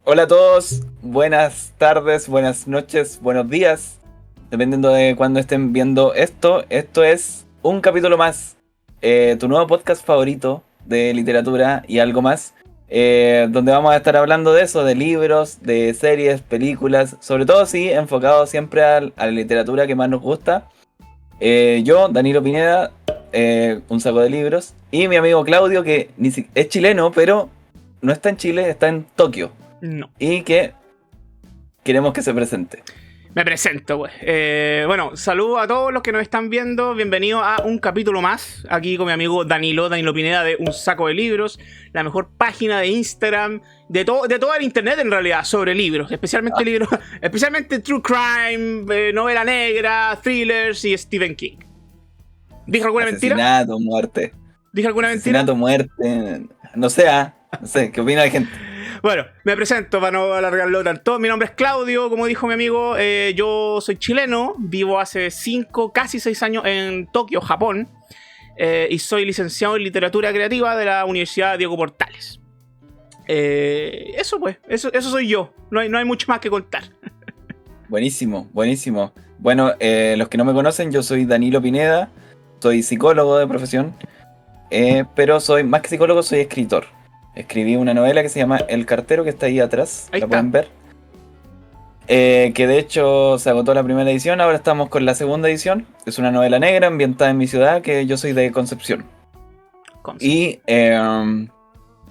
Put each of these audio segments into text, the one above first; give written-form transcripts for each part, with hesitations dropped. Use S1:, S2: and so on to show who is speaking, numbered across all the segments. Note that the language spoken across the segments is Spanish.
S1: Hola a todos, buenas tardes, buenas noches, buenos días, dependiendo de cuándo estén viendo esto. Esto es un capítulo más, tu nuevo podcast favorito de literatura y algo más, donde vamos a estar hablando de eso, de libros, de series, películas, sobre todo sí, enfocado siempre a la literatura que más nos gusta. Yo, Danilo Pineda, un saco de libros, y mi amigo Claudio, que es chileno, pero no está en Chile, está en Tokio.
S2: No.
S1: Y que queremos que se presente.
S2: Me presento, pues. Bueno, saludos a todos los que nos están viendo. Bienvenidos a un capítulo más. Aquí con mi amigo Danilo Pineda de Un Saco de Libros. La mejor página de Instagram, de todo el internet en realidad, sobre libros. Especialmente libros, especialmente True Crime, novela negra, thrillers y Stephen King. ¿Dije alguna mentira?
S1: Asesinato, muerte.
S2: ¿Dije alguna
S1: Asesinato,
S2: mentira?
S1: muerte. No sé, no sé, ¿qué opina la gente?
S2: Bueno, me presento para no alargarlo tanto. Mi nombre es Claudio, como dijo mi amigo. Yo soy chileno, vivo hace casi 6 años en Tokio, Japón. Y soy licenciado en literatura creativa de la Universidad Diego Portales. Eso pues, eso soy yo. No hay mucho más que contar.
S1: Buenísimo, buenísimo. Bueno, los que no me conocen, yo soy Danilo Pineda. Soy psicólogo de profesión. Pero soy, más que psicólogo, soy escritor. Escribí una novela que se llama El Cartero, que está ahí atrás.
S2: Ahí
S1: la
S2: está.
S1: pueden ver. Que de hecho se agotó la primera edición. Ahora estamos con la segunda edición. Es una novela negra ambientada en mi ciudad, que yo soy de Concepción. Y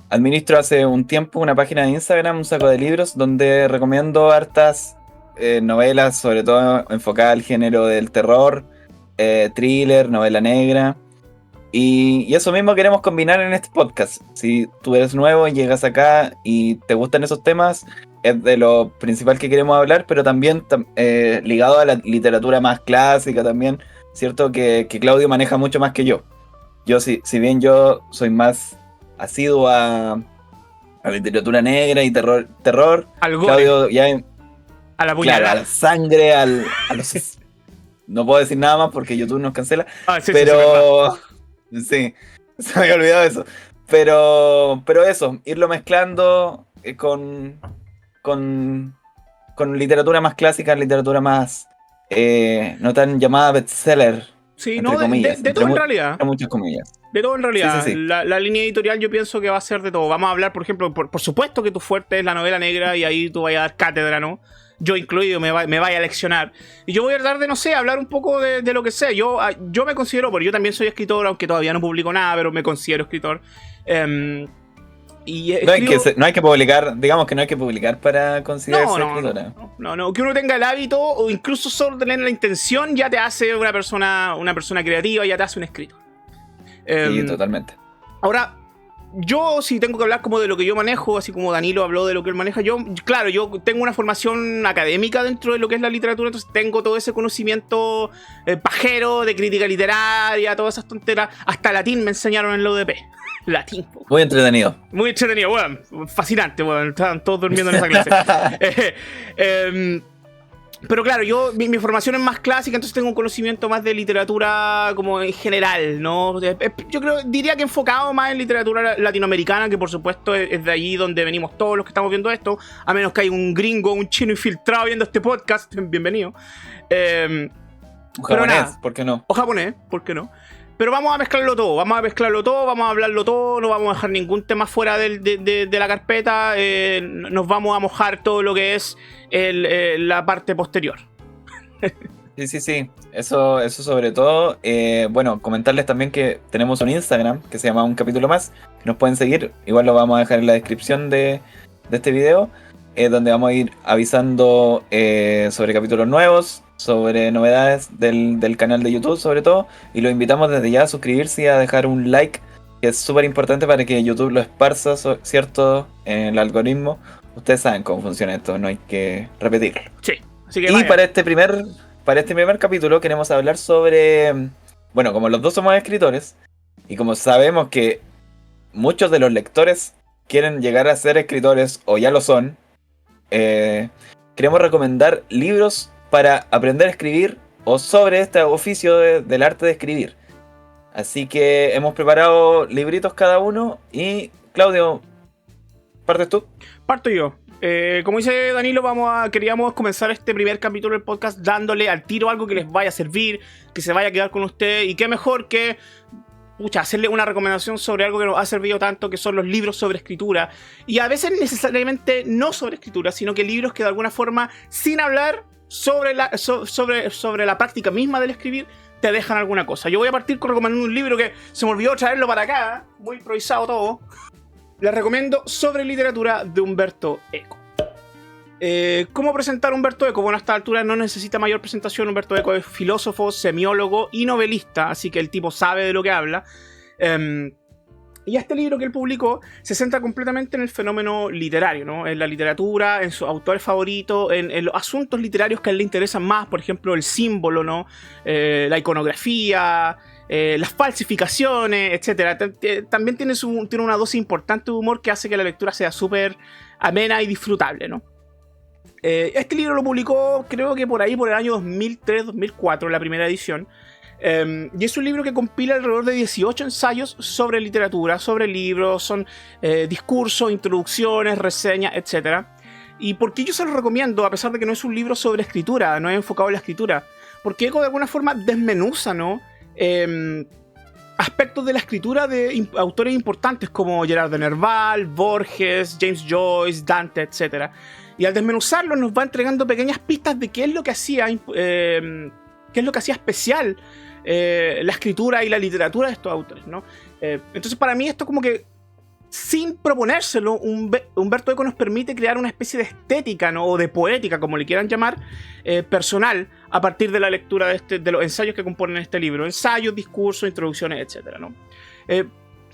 S1: administro hace un tiempo una página de Instagram, Un Saco de Libros, donde recomiendo hartas novelas, sobre todo enfocadas al género del terror, thriller, novela negra. Y eso mismo queremos combinar en este podcast. Si tú eres nuevo y llegas acá y te gustan esos temas, es de lo principal que queremos hablar, pero también ligado a la literatura más clásica también, ¿cierto? Que Claudio maneja mucho más que yo. Yo, si bien yo soy más asiduo a literatura negra y terror,
S2: Al gore,
S1: Claudio ya...
S2: a la
S1: Claro,
S2: puñalada.
S1: a la sangre, a los... No puedo decir nada más porque YouTube nos cancela,
S2: Sí,
S1: pero... Sí, se me había olvidado eso. Pero eso, irlo mezclando con literatura más clásica, literatura más no tan llamada bestseller,
S2: sí,
S1: entre
S2: no,
S1: comillas.
S2: de todo en realidad.
S1: Entre muchas comillas.
S2: De todo en realidad.
S1: Sí.
S2: La línea editorial yo pienso que va a ser de todo. Vamos a hablar, por ejemplo, por supuesto que tu fuerte es la novela negra y ahí tú vayas a dar cátedra, ¿no? Yo incluido me vaya a leccionar. Y yo voy a tratar de, no sé, hablar un poco de lo que sé. Yo me considero, porque yo también soy escritor, aunque todavía no publico nada, pero me considero escritor. Y
S1: No hay que publicar, digamos que no hay que publicar para considerarse escritora.
S2: No, que uno tenga el hábito o incluso solo tener la intención ya te hace una persona creativa, ya te hace un escritor.
S1: Sí, totalmente.
S2: Ahora, yo si tengo que hablar como de lo que yo manejo, así como Danilo habló de lo que él maneja, yo tengo una formación académica dentro de lo que es la literatura, entonces tengo todo ese conocimiento pajero de crítica literaria, todas esas tonteras, hasta latín me enseñaron en la UDP. Latín.
S1: Muy entretenido.
S2: Muy entretenido, weón. Fascinante, weón. Estaban todos durmiendo en esa clase. Pero claro, mi formación es más clásica, entonces tengo un conocimiento más de literatura como en general, ¿no? Yo diría que enfocado más en literatura latinoamericana, que por supuesto es de allí donde venimos todos los que estamos viendo esto, a menos que haya un gringo, un chino infiltrado viendo este podcast, bienvenido.
S1: Un japonés, ¿por qué no?
S2: O japonés, ¿por qué no? Pero vamos a mezclarlo todo, vamos a hablarlo todo, no vamos a dejar ningún tema fuera de la carpeta, nos vamos a mojar todo lo que es la parte posterior.
S1: Sí, eso sobre todo. Bueno, comentarles también que tenemos un Instagram que se llama Un Capítulo Más, que nos pueden seguir, igual lo vamos a dejar en la descripción de este video, donde vamos a ir avisando sobre capítulos nuevos, sobre novedades del canal de YouTube sobre todo, y los invitamos desde ya a suscribirse y a dejar un like, que es súper importante para que YouTube lo esparza, ¿cierto? En el algoritmo. Ustedes saben cómo funciona esto, no hay que repetirlo.
S2: Sí, así que
S1: y
S2: vaya.
S1: para este primer capítulo queremos hablar sobre, bueno, como los dos somos escritores, y como sabemos que muchos de los lectores quieren llegar a ser escritores, o ya lo son, queremos recomendar libros para aprender a escribir o sobre este oficio del arte de escribir. Así que hemos preparado libritos cada uno y Claudio, ¿partes tú?
S2: Parto yo. Como dice Danilo, queríamos comenzar este primer capítulo del podcast dándole al tiro algo que les vaya a servir, que se vaya a quedar con usted, y qué mejor que hacerle una recomendación sobre algo que nos ha servido tanto, que son los libros sobre escritura, y a veces necesariamente no sobre escritura, sino que libros que de alguna forma, sin hablar sobre la práctica misma del escribir, te dejan alguna cosa. Yo voy a partir con recomendando un libro que se me olvidó traerlo para acá, muy improvisado todo. Les recomiendo Sobre literatura de Umberto Eco. ¿Cómo presentar a Umberto Eco? Bueno, a esta altura no necesita mayor presentación. Humberto Eco es filósofo, semiólogo y novelista, así que el tipo sabe de lo que habla. Y este libro que él publicó se centra completamente en el fenómeno literario, ¿no? En la literatura, en sus autores favoritos, en los asuntos literarios que a él le interesan más, por ejemplo, el símbolo, ¿no? La iconografía, las falsificaciones, etc. También tiene una dosis importante de humor que hace que la lectura sea súper amena y disfrutable, ¿no? Este libro lo publicó, creo que por el año 2003-2004, la primera edición. Y es un libro que compila alrededor de 18 ensayos sobre literatura, sobre libros, son discursos, introducciones, reseñas, etc. ¿Y por qué yo se lo recomiendo? A pesar de que no es un libro sobre escritura, no es enfocado en la escritura. Porque Eco de alguna forma desmenuza, ¿no? Aspectos de la escritura de autores importantes como Gerard de Nerval, Borges, James Joyce, Dante, etc. Y al desmenuzarlo nos va entregando pequeñas pistas de qué es lo que hacía especial la escritura y la literatura de estos autores, ¿no? Entonces para mí esto como que, sin proponérselo, Umberto Eco nos permite crear una especie de estética, ¿no? O de poética, como le quieran llamar, personal, a partir de la lectura de los ensayos que componen este libro. Ensayos, discursos, introducciones, etc., ¿no?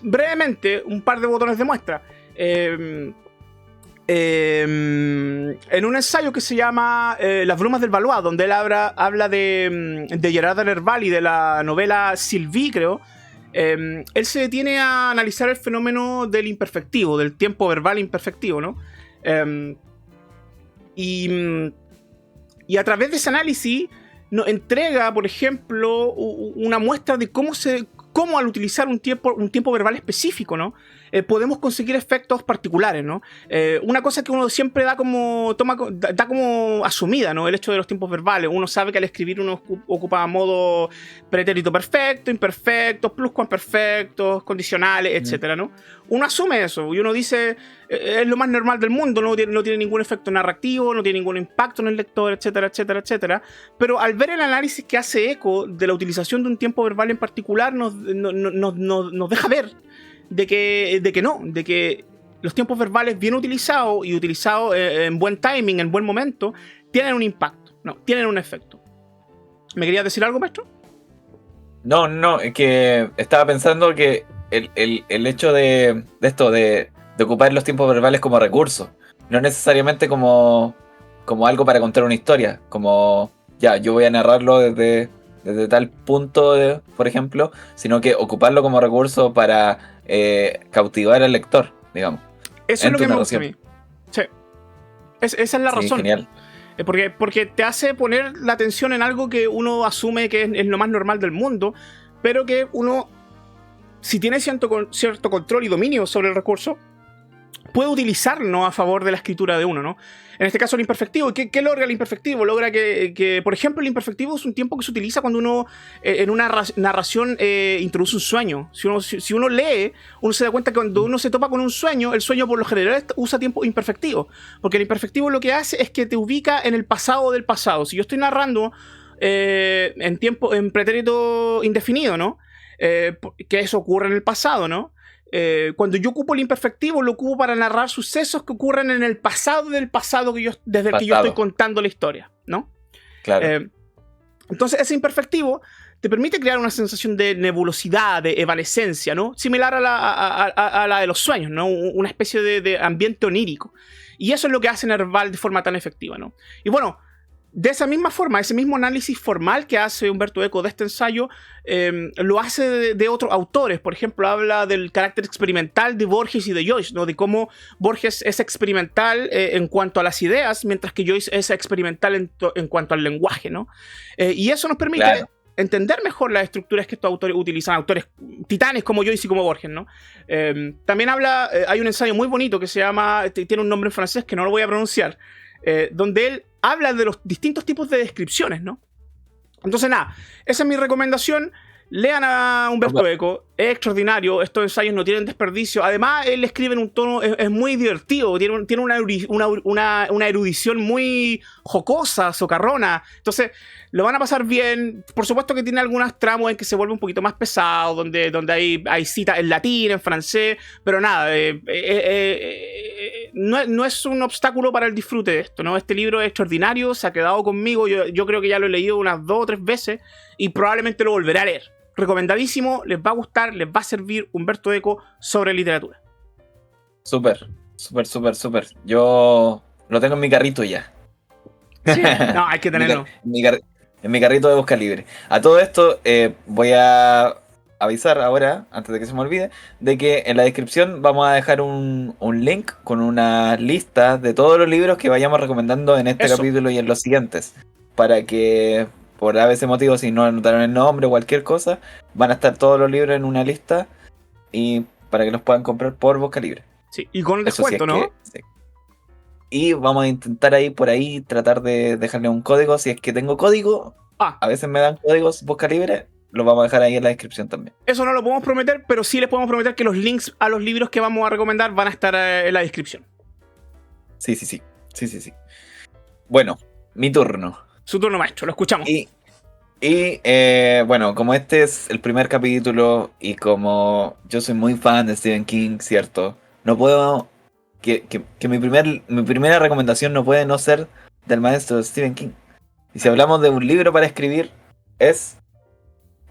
S2: Brevemente, un par de botones de muestra. En un ensayo que se llama Las brumas del Valois, donde él habla de Gerard de Nerval y de la novela Sylvie, creo, él se detiene a analizar el fenómeno del imperfectivo, del tiempo verbal imperfectivo, ¿no? Y a través de ese análisis nos entrega, por ejemplo, una muestra de cómo al utilizar un tiempo verbal específico, ¿no? Podemos conseguir efectos particulares, ¿no? Una cosa que uno siempre da como asumida, ¿no? El hecho de los tiempos verbales. Uno sabe que al escribir uno ocupa modo pretérito perfecto, imperfectos, pluscuamperfectos, condicionales, etcétera, ¿no? Uno asume eso y uno dice, es lo más normal del mundo, no tiene ningún efecto narrativo, no tiene ningún impacto en el lector, etcétera, etcétera, etcétera. Pero al ver el análisis que hace Eco de la utilización de un tiempo verbal en particular, nos deja ver de que los tiempos verbales bien utilizados y utilizados en buen timing, en buen momento, tienen un impacto, tienen un efecto. ¿Me querías decir algo, maestro?
S1: No, es que estaba pensando que el hecho de esto, de ocupar los tiempos verbales como recurso, no necesariamente como algo para contar una historia, como ya, yo voy a narrarlo desde tal punto, por ejemplo, sino que ocuparlo como recurso para cautivar al lector, digamos.
S2: Eso es lo que me gusta a mí. Sí. Esa es la razón.
S1: Genial.
S2: Porque te hace poner la atención en algo que uno asume que es lo más normal del mundo, pero que uno, si tiene cierto control y dominio sobre el recurso, puede utilizarlo a favor de la escritura de uno, ¿no? En este caso el imperfectivo. ¿Qué logra el imperfectivo? Logra que, por ejemplo, el imperfectivo es un tiempo que se utiliza cuando uno en una narración introduce un sueño. Si uno lee, uno se da cuenta que cuando uno se topa con un sueño, el sueño por lo general usa tiempo imperfectivo, porque el imperfectivo lo que hace es que te ubica en el pasado del pasado. Si yo estoy narrando en pretérito indefinido, ¿no? Que eso ocurre en el pasado, ¿no? Cuando yo ocupo el imperfectivo, lo ocupo para narrar sucesos que ocurren en el pasado del pasado desde el que yo estoy contando la historia, ¿no?
S1: Claro.
S2: Entonces ese imperfectivo te permite crear una sensación de nebulosidad, de evanescencia, ¿no? Similar a la de los sueños, ¿no? Una especie de ambiente onírico. Y eso es lo que hace Nerval de forma tan efectiva, ¿no? Y bueno, de esa misma forma, ese mismo análisis formal que hace Umberto Eco de este ensayo, lo hace de otros autores. Por ejemplo, habla del carácter experimental de Borges y de Joyce, ¿no? De cómo Borges es experimental en cuanto a las ideas, mientras que Joyce es experimental en cuanto al lenguaje, ¿no? Y eso nos permite entender mejor las estructuras que estos autores utilizan, autores titanes como Joyce y como Borges, ¿no? También habla, hay un ensayo muy bonito que se llama, tiene un nombre en francés que no lo voy a pronunciar, donde él habla de los distintos tipos de descripciones, ¿no? Entonces, nada, esa es mi recomendación. Lean a Humberto Eco, es extraordinario, estos ensayos no tienen desperdicio. Además, él escribe en un tono, es muy divertido, tiene una erudición muy jocosa, socarrona. Entonces, lo van a pasar bien. Por supuesto que tiene algunos tramos en que se vuelve un poquito más pesado, donde hay citas en latín, en francés, pero nada, no es un obstáculo para el disfrute de esto, ¿no? Este libro es extraordinario, se ha quedado conmigo, yo creo que ya lo he leído unas 2 o 3 veces y probablemente lo volveré a leer. Recomendadísimo, les va a gustar, les va a servir Humberto Eco sobre literatura.
S1: Súper. Yo lo tengo en mi carrito ya.
S2: Sí, no, hay que tenerlo.
S1: En mi carrito de Busca Libre. A todo esto voy a avisar ahora, antes de que se me olvide, de que en la descripción vamos a dejar un link con una lista de todos los libros que vayamos recomendando en este capítulo y en los siguientes. Para que, por a veces motivo, si no anotaron el nombre o cualquier cosa, van a estar todos los libros en una lista y para que los puedan comprar por Busca Libre.
S2: Sí, y con el descuento, ¿no?
S1: Sí. Y vamos a intentar por ahí tratar de dejarle un código. Si es que tengo código, a veces me dan códigos Busca Libre, lo vamos a dejar ahí en la descripción también.
S2: Eso no lo podemos prometer, pero sí les podemos prometer que los links a los libros que vamos a recomendar van a estar en la descripción.
S1: Sí. Bueno, mi turno.
S2: Su turno, maestro, lo escuchamos.
S1: Y bueno, como este es el primer capítulo y como yo soy muy fan de Stephen King, ¿cierto? No puedo... Que mi primera recomendación no puede no ser del maestro Stephen King. Y si hablamos de un libro para escribir, es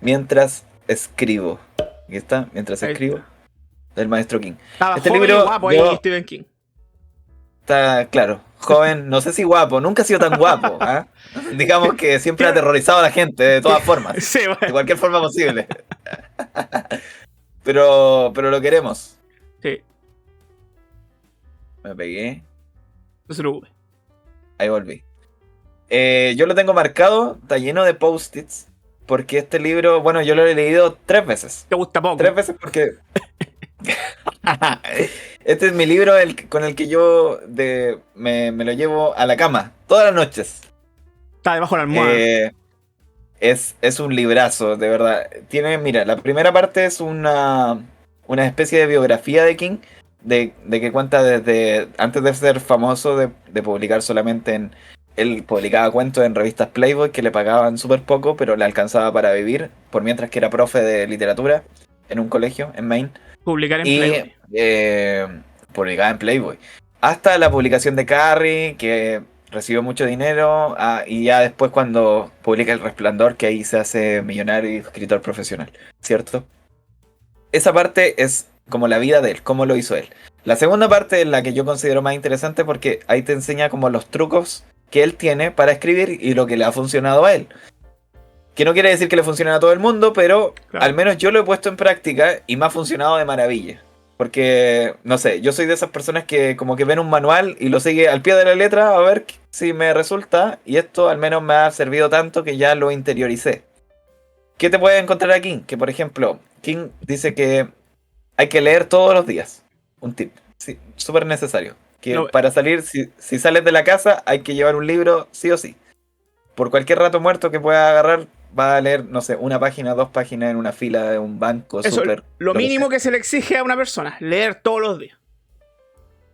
S1: Mientras escribo. Aquí está, Mientras escribo, del maestro King.
S2: Este libro guapo ahí, Stephen King.
S1: Está claro, joven, no sé si guapo, nunca ha sido tan guapo. ¿Eh? Digamos que siempre ha aterrorizado a la gente de todas formas,
S2: sí, bueno.
S1: De cualquier forma posible. pero lo queremos.
S2: Sí.
S1: Me pegué.
S2: No se preocupe.
S1: Ahí volví. Yo lo tengo marcado, está lleno de post-its, porque este libro, bueno, yo lo he leído 3 veces.
S2: ¿Te gusta poco?
S1: 3 veces porque... Este es mi libro con el que yo me lo llevo a la cama todas las noches.
S2: Está debajo de la almohada.
S1: Es un librazo, de verdad. Mira, la primera parte es una especie de biografía de King, de que cuenta desde antes de ser famoso, de publicar solamente él publicaba cuentos en revistas Playboy que le pagaban súper poco, pero le alcanzaba para vivir, por mientras que era profe de literatura en un colegio en Maine.
S2: Publicar en Playboy.
S1: Publicaba en Playboy. Hasta la publicación de Carrie, que recibió mucho dinero, y ya después cuando publica El Resplandor, que ahí se hace millonario y escritor profesional, ¿cierto? Esa parte es como la vida de él, cómo lo hizo él. La segunda parte es la que yo considero más interesante porque ahí te enseña como los trucos que él tiene para escribir y lo que le ha funcionado a él. Que no quiere decir que le funcione a todo el mundo, pero claro, al menos yo lo he puesto en práctica y me ha funcionado de maravilla. Porque, no sé, yo soy de esas personas que como que ven un manual y lo sigue al pie de la letra a ver si me resulta. Y esto al menos me ha servido tanto que ya lo interioricé. ¿Qué te puedes encontrar aquí? Que por ejemplo, King dice que hay que leer todos los días. Un tip, sí, súper necesario. Que no, para salir, si sales de la casa, hay que llevar un libro sí o sí. Por cualquier rato muerto que puedas agarrar, vas a leer, no sé, 1 página, 2 páginas en una fila de un banco.
S2: Eso, super, lo mínimo que se le exige a una persona, leer todos los días.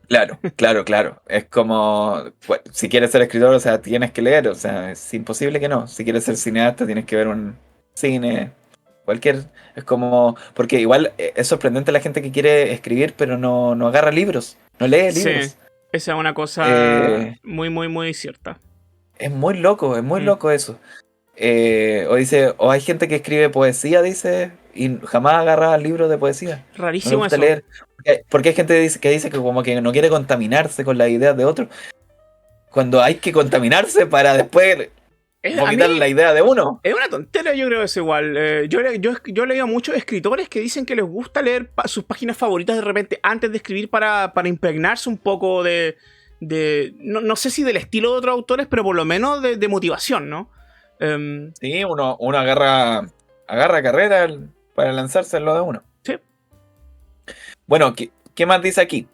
S1: Claro. Es como, pues, si quieres ser escritor, o sea, tienes que leer, o sea, es imposible que no. Si quieres ser cineasta, tienes que ver un cine, es como, porque igual es sorprendente la gente que quiere escribir, pero no agarra libros, no lee libros.
S2: Sí, esa es una cosa muy cierta.
S1: Es muy loco eso. O hay gente que escribe poesía, dice, y jamás agarra libros de poesía.
S2: Rarísimo
S1: eso. Leer. Porque hay gente que dice que como que no quiere contaminarse con las ideas de otros. Cuando hay que contaminarse para después vomitar la idea de uno.
S2: Es una tontera, yo creo que es igual. Yo he leído a muchos escritores que dicen que les gusta leer sus páginas favoritas de repente antes de escribir para impregnarse un poco no sé si del estilo de otros autores, pero por lo menos de motivación, ¿no?
S1: Sí, uno agarra carrera para lanzarse en lo de uno.
S2: Sí.
S1: Bueno, ¿qué más dice aquí?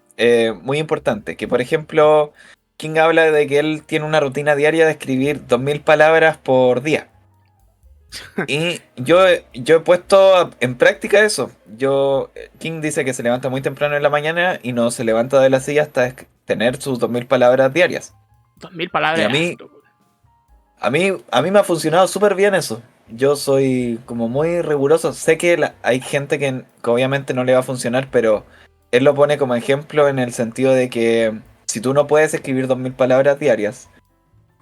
S1: Muy importante, que por ejemplo, King habla de que él tiene una rutina diaria de escribir 2000 palabras por día. Y yo he puesto en práctica eso. King dice que se levanta muy temprano en la mañana y no se levanta de la silla hasta tener sus 2000 palabras diarias.
S2: 2000
S1: Y
S2: palabras.
S1: a mí me ha funcionado súper bien eso. Yo soy como muy riguroso. Sé que hay gente que obviamente no le va a funcionar, pero él lo pone como ejemplo en el sentido de que si tú no puedes escribir 2000 palabras diarias,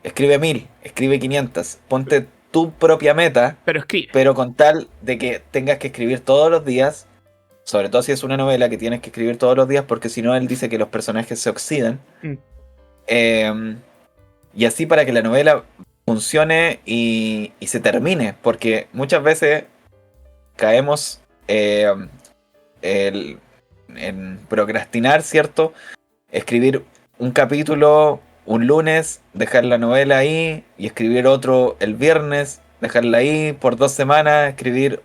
S1: escribe 1000, escribe 500. Ponte tu propia meta,
S2: Pero escribe.
S1: pero con tal de que tengas que escribir todos los días, sobre todo si es una novela que tienes que escribir todos los días, porque si no él dice que los personajes se oxidan.
S2: Mm.
S1: Y así para que la novela funcione y se termine, porque muchas veces caemos en procrastinar, ¿cierto? Escribir un capítulo un lunes, dejar la novela ahí y escribir otro el viernes, dejarla ahí por 2 semanas, escribir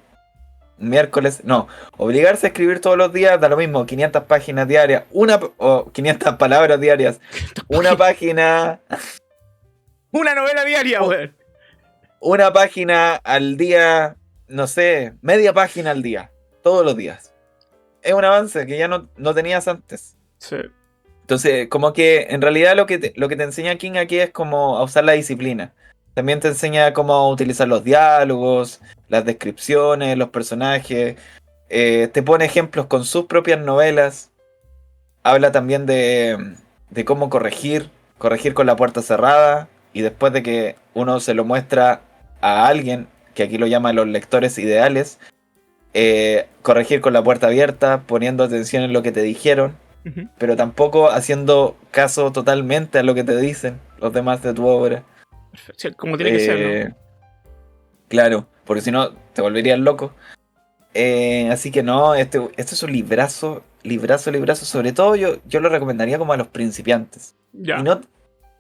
S1: miércoles, no, obligarse a escribir todos los días da lo mismo, 500 páginas diarias, o 500 palabras diarias, una página,
S2: Una novela diaria, weón.
S1: una página al día, no sé, media página al día, todos los días. Es un avance que ya no tenías antes.
S2: Sí.
S1: Entonces, como que en realidad lo que te enseña King aquí es como a usar la disciplina. También te enseña cómo utilizar los diálogos, las descripciones, los personajes. Te pone ejemplos con sus propias novelas. Habla también de cómo corregir con la puerta cerrada. Y después de que uno se lo muestra a alguien, que aquí lo llaman los lectores ideales, corregir con la puerta abierta, poniendo atención en lo que te dijeron,
S2: Uh-huh.
S1: pero tampoco haciendo caso totalmente a lo que te dicen los demás de tu obra.
S2: Sí, como tiene que ser, ¿no?
S1: Claro, porque si no te volverías loco. Así que no, este es un librazo, sobre todo yo lo recomendaría como a los principiantes.
S2: Ya.
S1: Y no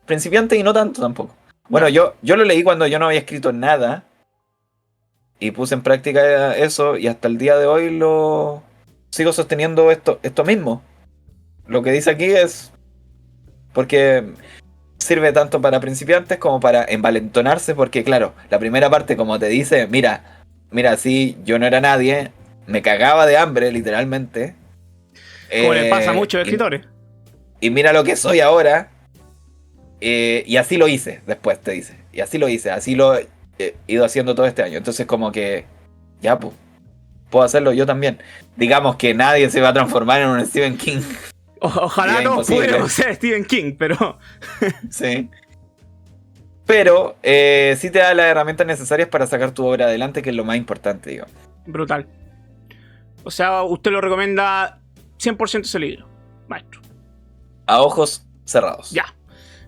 S1: principiantes y no tanto tampoco. Bueno,
S2: Ya.
S1: yo lo leí cuando yo no había escrito nada y puse en práctica eso y hasta el día de hoy lo sigo sosteniendo esto mismo. Lo que dice aquí es porque sirve tanto para principiantes como para envalentonarse, porque claro, la primera parte como te dice, mira, sí, yo no era nadie, me cagaba de hambre literalmente.
S2: Como le pasa a
S1: eh,
S2: muchos
S1: y,
S2: escritores.
S1: y mira lo que soy ahora, y así lo hice, después te dice, y así lo hice, así lo he ido haciendo todo este año. Entonces como que, ya pues, puedo hacerlo yo también. Digamos que nadie se va a transformar en un Stephen King.
S2: Ojalá
S1: Es
S2: todos
S1: imposible.
S2: pudiéramos ser Stephen King, pero.
S1: Sí. Pero sí te da las herramientas necesarias para sacar tu obra adelante, que es lo más importante, digamos.
S2: Brutal. O sea, usted lo recomienda 100% ese libro, maestro.
S1: A ojos cerrados.
S2: Ya.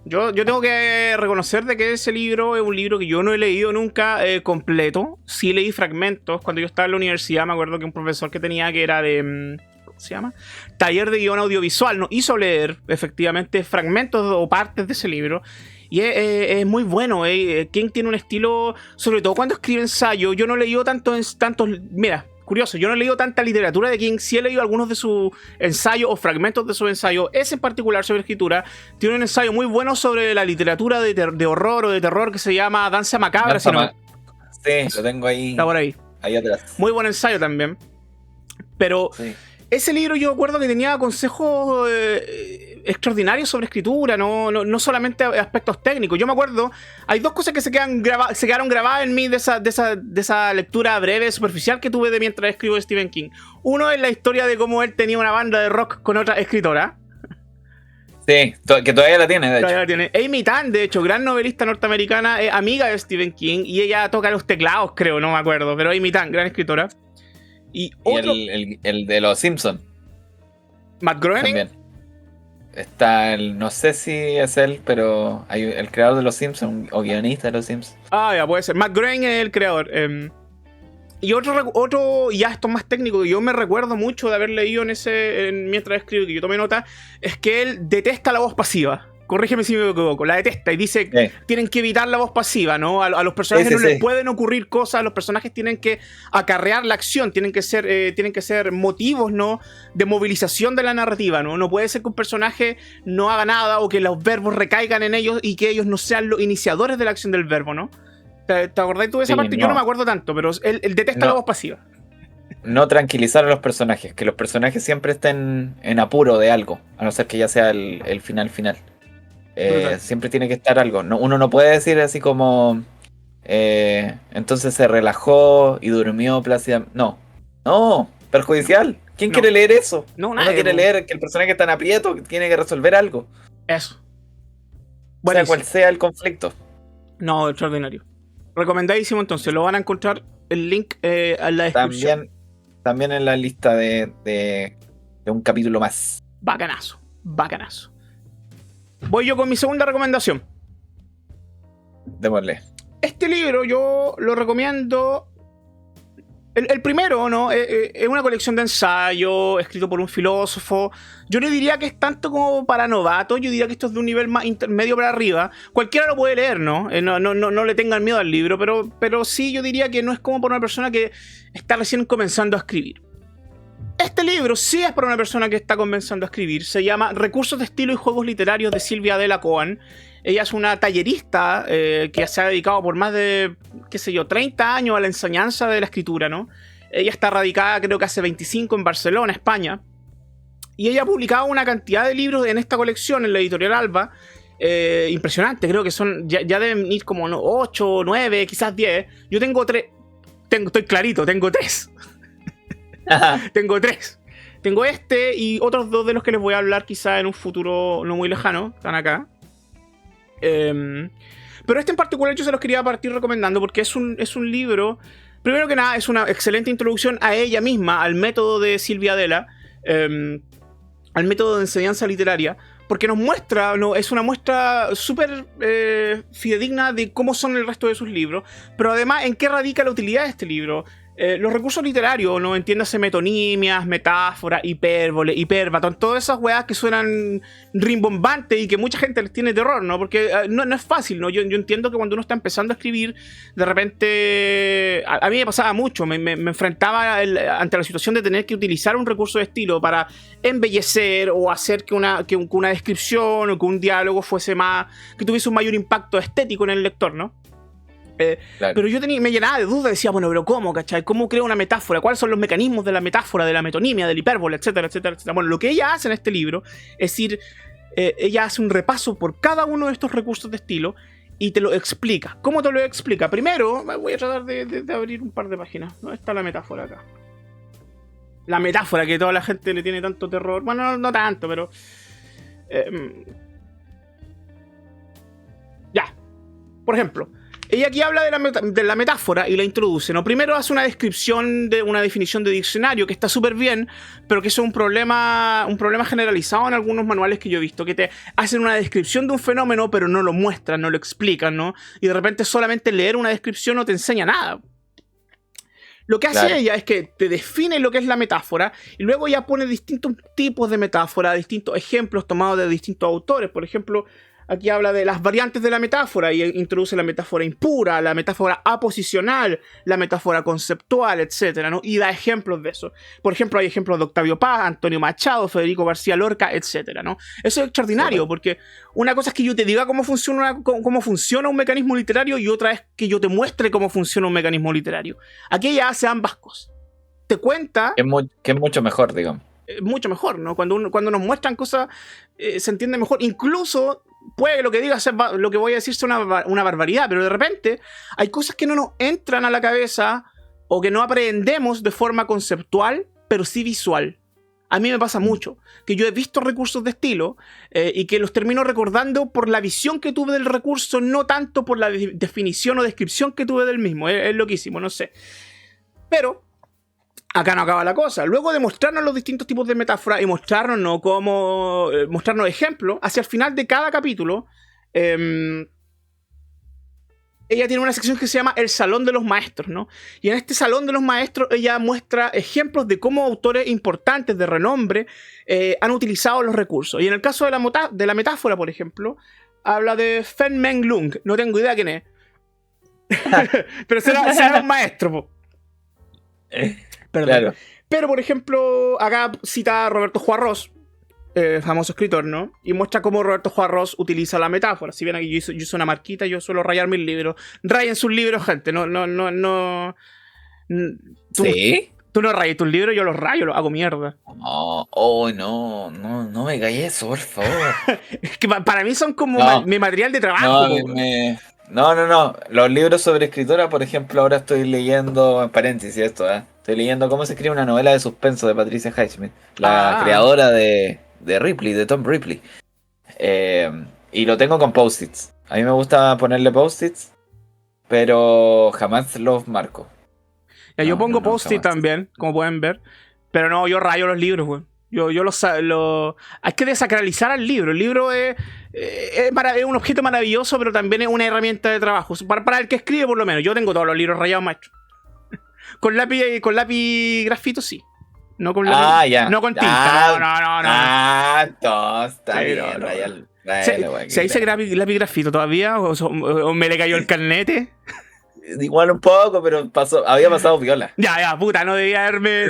S2: Yo tengo que reconocer de que ese libro es un libro que yo no he leído nunca completo. Sí leí fragmentos. Cuando yo estaba en la universidad me acuerdo que un profesor que tenía que era de... ¿cómo se llama? Taller de guión audiovisual. Nos hizo leer efectivamente fragmentos o partes de ese libro. Y es muy bueno. King tiene un estilo, sobre todo cuando escribe ensayo. Yo no he leído tantos... Mira, curioso, yo no he leído tanta literatura de King, sí he leído algunos de sus ensayos o fragmentos de sus ensayos. Ese en particular sobre escritura tiene un ensayo muy bueno sobre la literatura de horror o de terror que se llama Danza Macabra.
S1: Sí, lo tengo ahí.
S2: Está por ahí.
S1: Ahí atrás.
S2: Muy buen ensayo también. Pero
S1: sí.
S2: Ese libro yo recuerdo que tenía consejos extraordinarios sobre escritura, no solamente aspectos técnicos. Yo me acuerdo, hay dos cosas que se quedaron grabadas en mí de esa lectura breve, superficial que tuve de mientras escribo de Stephen King. Uno es la historia de cómo él tenía una banda de rock con otra escritora.
S1: Sí, que todavía la tiene, de hecho.
S2: Todavía la tiene. Amy Tan, de hecho, gran novelista norteamericana, amiga de Stephen King, y ella toca los teclados, creo, no me acuerdo, pero Amy Tan, gran escritora. Y otro...
S1: el de los Simpsons.
S2: Matt Groening.
S1: También. Está no sé si es él, pero hay el creador de los Simpsons o guionista de los Simpsons.
S2: Ah, ya puede ser. Matt Groening es el creador. Y otro, ya esto es más técnico, que yo me recuerdo mucho de haber leído mientras escribo, que yo tomé nota, es que él detesta la voz pasiva. corrígeme si me equivoco, la detesta y dice tienen que evitar la voz pasiva, ¿no? A los personajes no les pueden ocurrir cosas, los personajes tienen que acarrear la acción, tienen que ser motivos, ¿no? De movilización de la narrativa, ¿no? No puede ser que un personaje no haga nada o que los verbos recaigan en ellos y que ellos no sean los iniciadores de la acción del verbo, ¿no? ¿Te acordás tú de esa parte? No. Yo no me acuerdo tanto, pero él detesta la voz pasiva.
S1: No tranquilizar a los personajes, que los personajes siempre estén en apuro de algo, a no ser que ya sea el final. Siempre tiene que estar algo. Uno no puede decir así como entonces se relajó y durmió plácidamente. No, perjudicial. ¿Quién quiere leer eso?
S2: No, nadie.
S1: Uno quiere leer que el personaje está en aprieto, que tiene que resolver algo.
S2: Eso.
S1: Sea cual sea el conflicto.
S2: No, extraordinario. Recomendadísimo, entonces lo van a encontrar el link en la descripción.
S1: También en la lista de un capítulo más.
S2: Bacanazo. Voy yo con mi segunda recomendación.
S1: Démosle.
S2: Este libro yo lo recomiendo. El primero, ¿no? Es una colección de ensayos escrito por un filósofo. Yo no diría que es tanto como para novatos. Yo diría que esto es de un nivel más intermedio para arriba. Cualquiera lo puede leer, ¿no? No le tengan miedo al libro. Pero sí, yo diría que no es como para una persona que está recién comenzando a escribir. Este libro sí es para una persona que está comenzando a escribir. Se llama Recursos de estilo y juegos literarios de Silvia Adela Cohen. Ella es una tallerista que se ha dedicado por más de, 30 años a la enseñanza de la escritura, ¿no? Ella está radicada, creo que hace 25 en Barcelona, España. Y ella ha publicado una cantidad de libros en esta colección, en la editorial Alba. Impresionante, creo que son, ya deben ir como 8, 9, quizás 10. Yo tengo 3. Estoy clarito, tengo 3. Tengo 3. Tengo este y otros 2 de los que les voy a hablar quizás en un futuro no muy lejano. Están acá. Pero este en particular yo se los quería partir recomendando porque es un libro, primero que nada es una excelente introducción a ella misma, al método de Silvia Adela, al método de enseñanza literaria, porque nos muestra, ¿no? Es una muestra súper fidedigna de cómo son el resto de sus libros, pero además en qué radica la utilidad de este libro. Los recursos literarios, ¿no? Entiéndase metonimias, metáforas, hipérbole, hipérbaton, todas esas weas que suenan rimbombantes y que mucha gente les tiene terror, ¿no? Porque no es fácil, ¿no? Yo entiendo que cuando uno está empezando a escribir, de repente... A mí me pasaba mucho, me enfrentaba ante la situación de tener que utilizar un recurso de estilo para embellecer o hacer que una descripción o que un diálogo fuese más... que tuviese un mayor impacto estético en el lector, ¿no? Claro. Pero yo me llenaba de dudas, decía, bueno, pero ¿cómo, cachai? ¿Cómo creo una metáfora? ¿Cuáles son los mecanismos de la metáfora, de la metonimia, del hipérbole, etcétera, etcétera, etcétera? Bueno, lo que ella hace en este libro es decir, ella hace un repaso por cada uno de estos recursos de estilo y te lo explica. ¿Cómo te lo explica? Primero, voy a tratar de abrir un par de páginas. ¿Dónde está la metáfora acá? La metáfora que toda la gente le tiene tanto terror. Bueno, no tanto, pero... ya. Por ejemplo... Ella aquí habla de la metáfora y la introduce, ¿no? Primero hace una descripción de una definición de diccionario que está súper bien, pero que es un problema generalizado en algunos manuales que yo he visto, que te hacen una descripción de un fenómeno, pero no lo muestran, no lo explican, ¿no? Y de repente solamente leer una descripción no te enseña nada. Lo que hace ella es que te define lo que es la metáfora y luego ya pone distintos tipos de metáfora, distintos ejemplos tomados de distintos autores. Por ejemplo... Aquí habla de las variantes de la metáfora y introduce la metáfora impura, la metáfora aposicional, la metáfora conceptual, etc., ¿no? Y da ejemplos de eso. Por ejemplo, hay ejemplos de Octavio Paz, Antonio Machado, Federico García Lorca, etc., ¿no? Eso es extraordinario, porque una cosa es que yo te diga cómo funciona un mecanismo literario y otra es que yo te muestre cómo funciona un mecanismo literario. Aquí ella hace ambas cosas. Te cuenta...
S1: Que es mucho mejor, digamos.
S2: Mucho mejor, ¿no? Cuando nos muestran cosas, se entiende mejor. Incluso... puede que lo que diga lo que voy a decir sea una barbaridad, pero de repente hay cosas que no nos entran a la cabeza o que no aprendemos de forma conceptual, pero sí visual. A mí me pasa mucho, que yo he visto recursos de estilo y que los termino recordando por la visión que tuve del recurso, no tanto por la definición o descripción que tuve del mismo. Es loquísimo, no sé. Pero... acá no acaba la cosa. Luego de mostrarnos los distintos tipos de metáforas y mostrarnos ejemplos, hacia el final de cada capítulo ella tiene una sección que se llama El Salón de los Maestros, ¿no? Y en este Salón de los Maestros ella muestra ejemplos de cómo autores importantes de renombre han utilizado los recursos. Y en el caso de la metáfora, por ejemplo, habla de Fen Meng Lung. No tengo idea quién es. Pero será un maestro, po. Perdón.
S1: Claro.
S2: Pero, por ejemplo, acá cita a Roberto Juarros, famoso escritor, ¿no? Y muestra cómo Roberto Juarros utiliza la metáfora. Si bien aquí yo hice una marquita, yo suelo rayar mis libros. Rayen sus libros, gente. No.
S1: ¿Sí?
S2: Tú no rayas tus libros, yo los rayo, los hago mierda.
S1: No me hagáis eso, por favor.
S2: Es que para mí son como mi material de trabajo.
S1: No. Los libros sobre escritora, por ejemplo, ahora estoy leyendo, en paréntesis esto, estoy leyendo cómo se escribe una novela de suspenso de Patricia Highsmith, la creadora de Ripley, de Tom Ripley. Y lo tengo con post-its. A mí me gusta ponerle post-its, pero jamás los marco.
S2: Yo pongo post-it también, como pueden ver. Pero no, yo rayo los libros, güey. Hay que desacralizar al libro. El libro es un objeto maravilloso, pero también es una herramienta de trabajo. Para el que escribe, por lo menos. Yo tengo todos los libros rayados, maestro. Con lápiz grafito, sí. No con lápiz,
S1: ya.
S2: No con tinta. No.
S1: Entonces, está bien, rayar.
S2: ¿Se dice lápiz grafito todavía? ¿O me le cayó el carnete?
S1: Igual un poco, pero había pasado viola.
S2: Ya, puta, no debía haberme.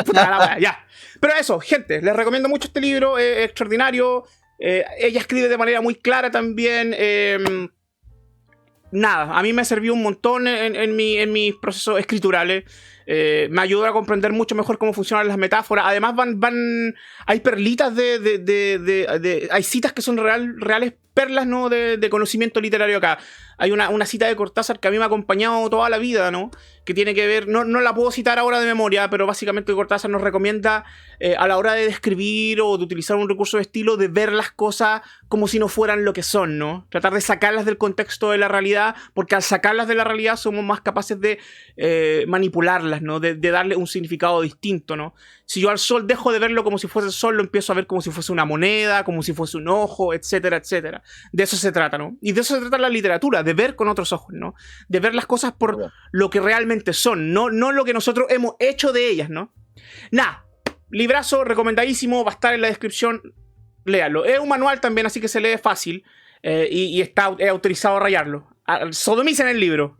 S2: Puta, la wea, ya. Pero eso, gente, les recomiendo mucho este libro, es extraordinario. Ella escribe de manera muy clara también. Nada, a mí me sirvió un montón en mis procesos escriturales. Me ayudó a comprender mucho mejor cómo funcionan las metáforas. Además hay perlitas hay citas que son reales perlas, ¿no? de conocimiento literario acá. Hay una cita de Cortázar que a mí me ha acompañado toda la vida, ¿no? Que tiene que ver, no la puedo citar ahora de memoria, pero básicamente Cortázar nos recomienda a la hora de describir o de utilizar un recurso de estilo, de ver las cosas como si no fueran lo que son, ¿no? Tratar de sacarlas del contexto de la realidad, porque al sacarlas de la realidad somos más capaces de manipularlas, ¿no? De darle un significado distinto, ¿no? Si yo al sol dejo de verlo como si fuese el sol, lo empiezo a ver como si fuese una moneda, como si fuese un ojo, etcétera, etcétera. De eso se trata, ¿no? Y de eso se trata la literatura, de ver con otros ojos, ¿no? De ver las cosas por lo que realmente son, no lo que nosotros hemos hecho de ellas, ¿no? Nada, librazo, recomendadísimo, va a estar en la descripción, léalo. Es un manual también, así que se lee fácil y es autorizado a rayarlo. Sodomicen el libro.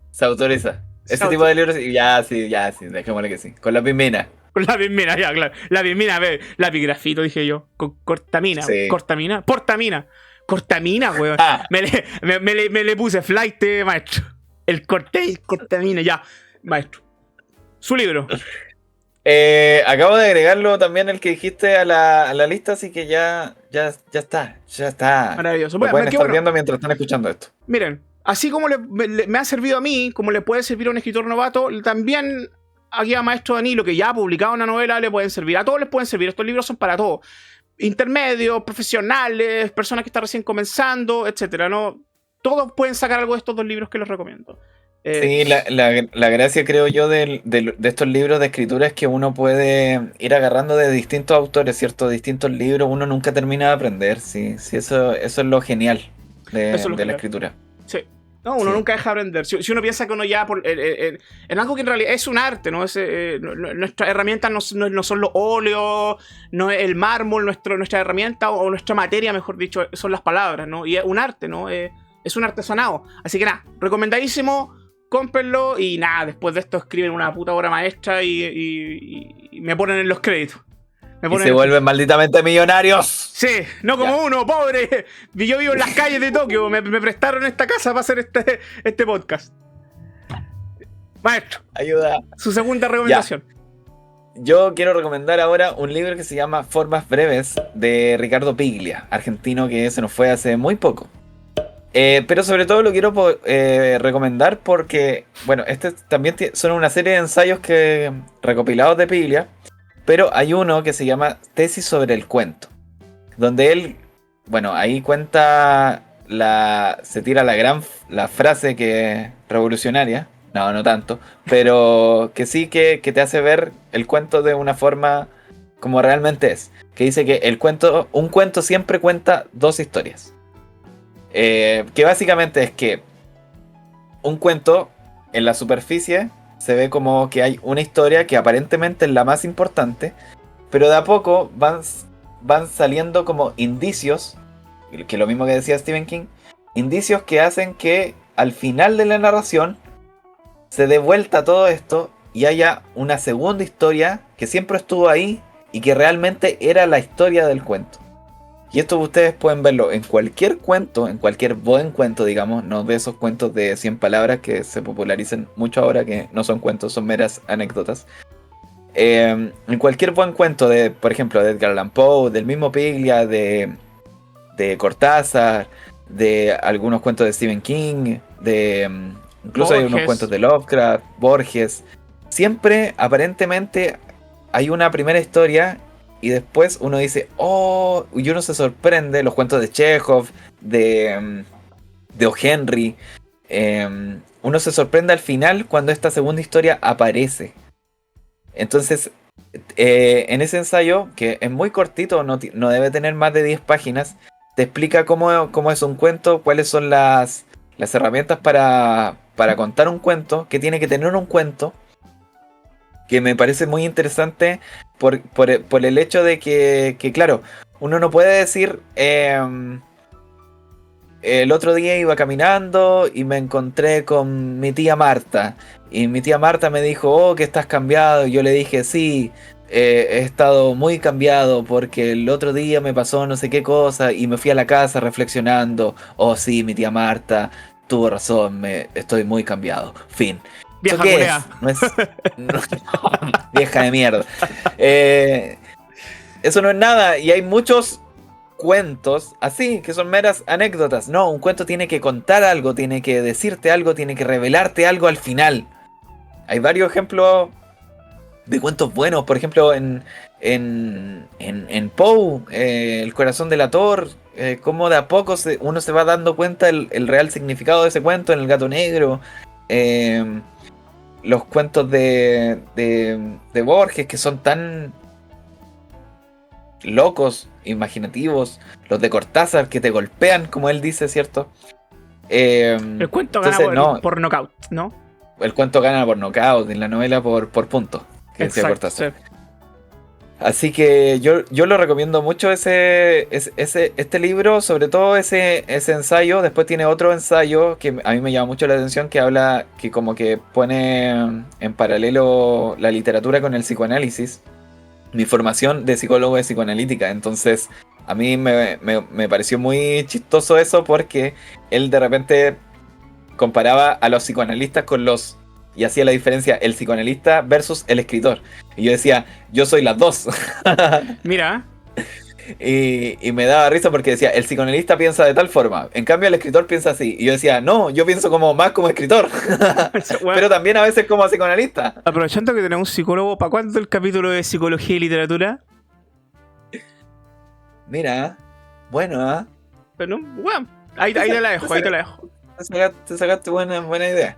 S1: Se autoriza. Ese tipo de libros, ya sí, dejémosle que sí. Con la pimina.
S2: Con la pismina, ya, claro. La pismina, lápiz grafito, dije yo. Con cortamina.
S1: Sí.
S2: Cortamina. Portamina. Cortamina, weón. Me le puse flight, maestro. Cortamina, ya. Maestro. Su libro.
S1: Acabo de agregarlo también el que dijiste a la lista, así que ya está.
S2: Maravilloso.
S1: Lo pueden estar viendo mientras están escuchando esto.
S2: Miren, así como me ha servido a mí, como le puede servir a un escritor novato, también aquí a Maestro Danilo, que ya ha publicado una novela, le pueden servir. A todos les pueden servir. Estos libros son para todos. Intermedios, profesionales, personas que están recién comenzando, etcétera, ¿no? Todos pueden sacar algo de estos dos libros que les recomiendo.
S1: Sí, la gracia, creo yo, de estos libros de escritura es que uno puede ir agarrando de distintos autores, ¿cierto? Distintos libros, uno nunca termina de aprender, sí, eso es lo genial de la escritura.
S2: Sí. No, uno nunca deja de aprender. Si uno piensa que uno ya en algo que en realidad es un arte, ¿no? Nuestras herramientas no son los óleos, no es el mármol, nuestra herramienta o nuestra materia, mejor dicho, son las palabras, ¿no? Y es un arte, ¿no? Es un artesanado. Así que nada, recomendadísimo, cómprenlo y nada, después de esto escriben una puta obra maestra y me ponen en los créditos.
S1: Y se vuelven malditamente millonarios.
S2: Sí, no como uno, pobre. Yo vivo en las calles de Tokio. Me prestaron esta casa para hacer este podcast. Maestro.
S1: Ayuda.
S2: Su segunda recomendación.
S1: Yo quiero recomendar ahora un libro que se llama Formas Breves de Ricardo Piglia, argentino que se nos fue hace muy poco. Pero sobre todo lo quiero recomendar porque, bueno, también son una serie de ensayos recopilados de Piglia. Pero hay uno que se llama Tesis sobre el cuento, donde él, bueno, ahí cuenta, se tira la frase que es revolucionaria, no tanto, pero que sí que te hace ver el cuento de una forma como realmente es, que dice que un cuento siempre cuenta dos historias. Que básicamente es que un cuento en la superficie se ve como que hay una historia que aparentemente es la más importante, pero de a poco van saliendo como indicios, que lo mismo que decía Stephen King, indicios que hacen que al final de la narración se dé vuelta a todo esto y haya una segunda historia que siempre estuvo ahí y que realmente era la historia del cuento. Y esto ustedes pueden verlo en cualquier cuento, en cualquier buen cuento, digamos, no de esos cuentos de 100 palabras que se popularizan mucho ahora, que no son cuentos, son meras anécdotas. En cualquier buen cuento de, por ejemplo, de Edgar Allan Poe, del mismo Piglia, de Cortázar, de algunos cuentos de Stephen King, incluso hay unos cuentos de Lovecraft, Borges. Siempre, aparentemente, hay una primera historia y después uno dice, oh, y uno se sorprende, los cuentos de Chekhov, de O. Henry. Uno se sorprende al final cuando esta segunda historia aparece. Entonces, en ese ensayo, que es muy cortito, no debe tener más de 10 páginas, te explica cómo es un cuento, cuáles son las herramientas para contar un cuento, que tiene que tener un cuento, que me parece muy interesante por el hecho de que, claro, uno no puede decir, el otro día iba caminando y me encontré con mi tía Marta, y mi tía Marta me dijo, oh, que estás cambiado, y yo le dije, sí. He estado muy cambiado porque el otro día me pasó no sé qué cosa y me fui a la casa reflexionando. Oh sí, mi tía Marta tuvo razón, estoy muy cambiado. Fin.
S2: Vieja
S1: ¿Eso qué
S2: culea.
S1: es? No es no, vieja de mierda. Eso no es nada y hay muchos cuentos así que son meras anécdotas. No, un cuento tiene que contar algo, tiene que decirte algo, tiene que revelarte algo al final. Hay varios ejemplos de cuentos buenos, por ejemplo en Poe, El corazón del Ator, cómo de a poco uno se va dando cuenta el real significado de ese cuento en El gato negro, los cuentos de Borges que son tan locos, imaginativos, los de Cortázar que te golpean, como él dice, ¿cierto?
S2: El cuento gana por knockout, ¿no?
S1: El cuento gana por knockout, en la novela por punto. Que decía Cortázar. Sí. Así que yo lo recomiendo mucho este libro, sobre todo ese ensayo. Después tiene otro ensayo que a mí me llama mucho la atención, que habla, que como que pone en paralelo la literatura con el psicoanálisis. Mi formación de psicólogo es psicoanalítica, entonces a mí me pareció muy chistoso eso, porque él de repente comparaba a los psicoanalistas con los... Y hacía la diferencia el psicoanalista versus el escritor. Y yo decía, yo soy las dos.
S2: Mira.
S1: Y me daba risa porque decía, el psicoanalista piensa de tal forma, en cambio el escritor piensa así. Y yo decía, no, yo pienso más como escritor. Bueno, pero también a veces como psicoanalista.
S2: Aprovechando que tenemos un psicólogo, ¿para cuándo el capítulo de psicología y literatura?
S1: Mira, bueno,
S2: Pero, bueno, ahí te la dejo,
S1: Te sacaste buena idea.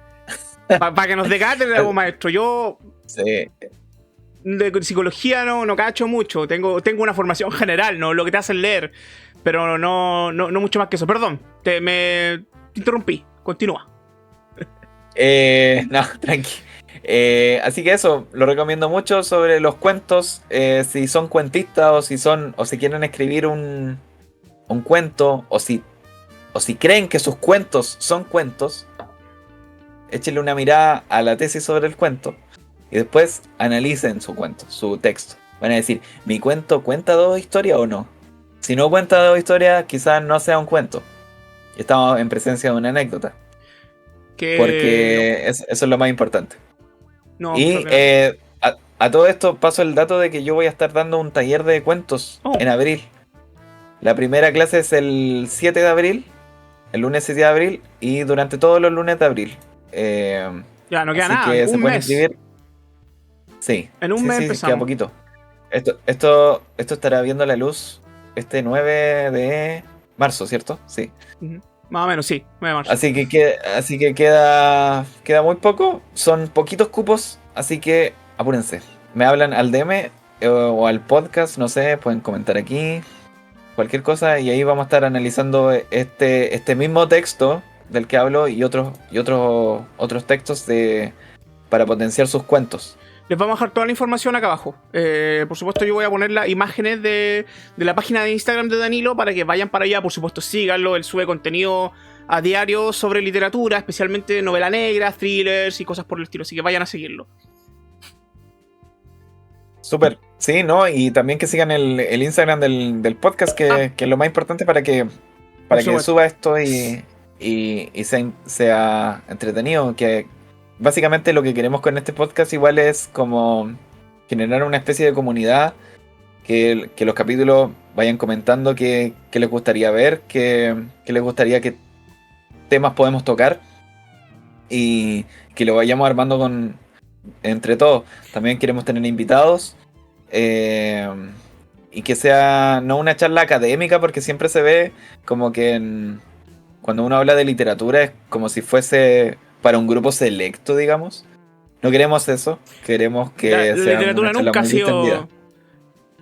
S2: Para que nos decate de algo, maestro. Yo
S1: sí.
S2: De psicología no cacho mucho. Tengo una formación general, ¿no? Lo que te hacen leer. Pero no mucho más que eso. Perdón, te interrumpí. Continúa.
S1: No, tranqui. Así que eso, lo recomiendo mucho sobre los cuentos. Si son cuentistas o si quieren escribir un cuento, o si creen que sus cuentos son cuentos, échenle una mirada a la tesis sobre el cuento y después analicen su cuento, su texto. Van a decir, ¿mi cuento cuenta dos historias o no? Si no cuenta dos historias, quizás no sea un cuento. Estamos en presencia de una anécdota. Porque eso es lo más importante. Y a todo esto paso el dato de que yo voy a estar dando un taller de cuentos en abril. La primera clase es el 7 de abril, el lunes 7 de abril, y durante todos los lunes de abril.
S2: Ya no queda nada,
S1: que se pueden inscribir. Sí,
S2: en un mes empezamos.
S1: Queda poquito. Esto estará viendo la luz este 9 de marzo, ¿cierto? Sí.
S2: Más o menos, sí, 9 de marzo.
S1: Así que queda muy poco. Son poquitos cupos, así que apúrense. Me hablan al DM o al podcast, no sé, pueden comentar aquí. cualquier cosa, y ahí vamos a estar analizando este mismo texto del que hablo y otros textos para potenciar sus cuentos.
S2: Les vamos a dejar toda la información acá abajo. Por supuesto, yo voy a poner las imágenes de la página de Instagram de Danilo para que vayan para allá. Por supuesto, síganlo. Él sube contenido a diario sobre literatura, especialmente novela negra, thrillers y cosas por el estilo. Así que vayan a seguirlo.
S1: Súper, sí, ¿no? Y también que sigan el Instagram del podcast, que es lo más importante para que suba esto y sea entretenido. Que básicamente lo que queremos con este podcast igual es como generar una especie de comunidad, que los capítulos vayan comentando qué les gustaría ver, qué les gustaría, qué temas podemos tocar, y que lo vayamos armando entre todos. También queremos tener invitados, y que sea no una charla académica, porque siempre se ve como que cuando uno habla de literatura es como si fuese para un grupo selecto, digamos. No queremos eso, queremos que
S2: la
S1: sea
S2: literatura
S1: una charla
S2: nunca ha
S1: muy
S2: sido...
S1: distendida.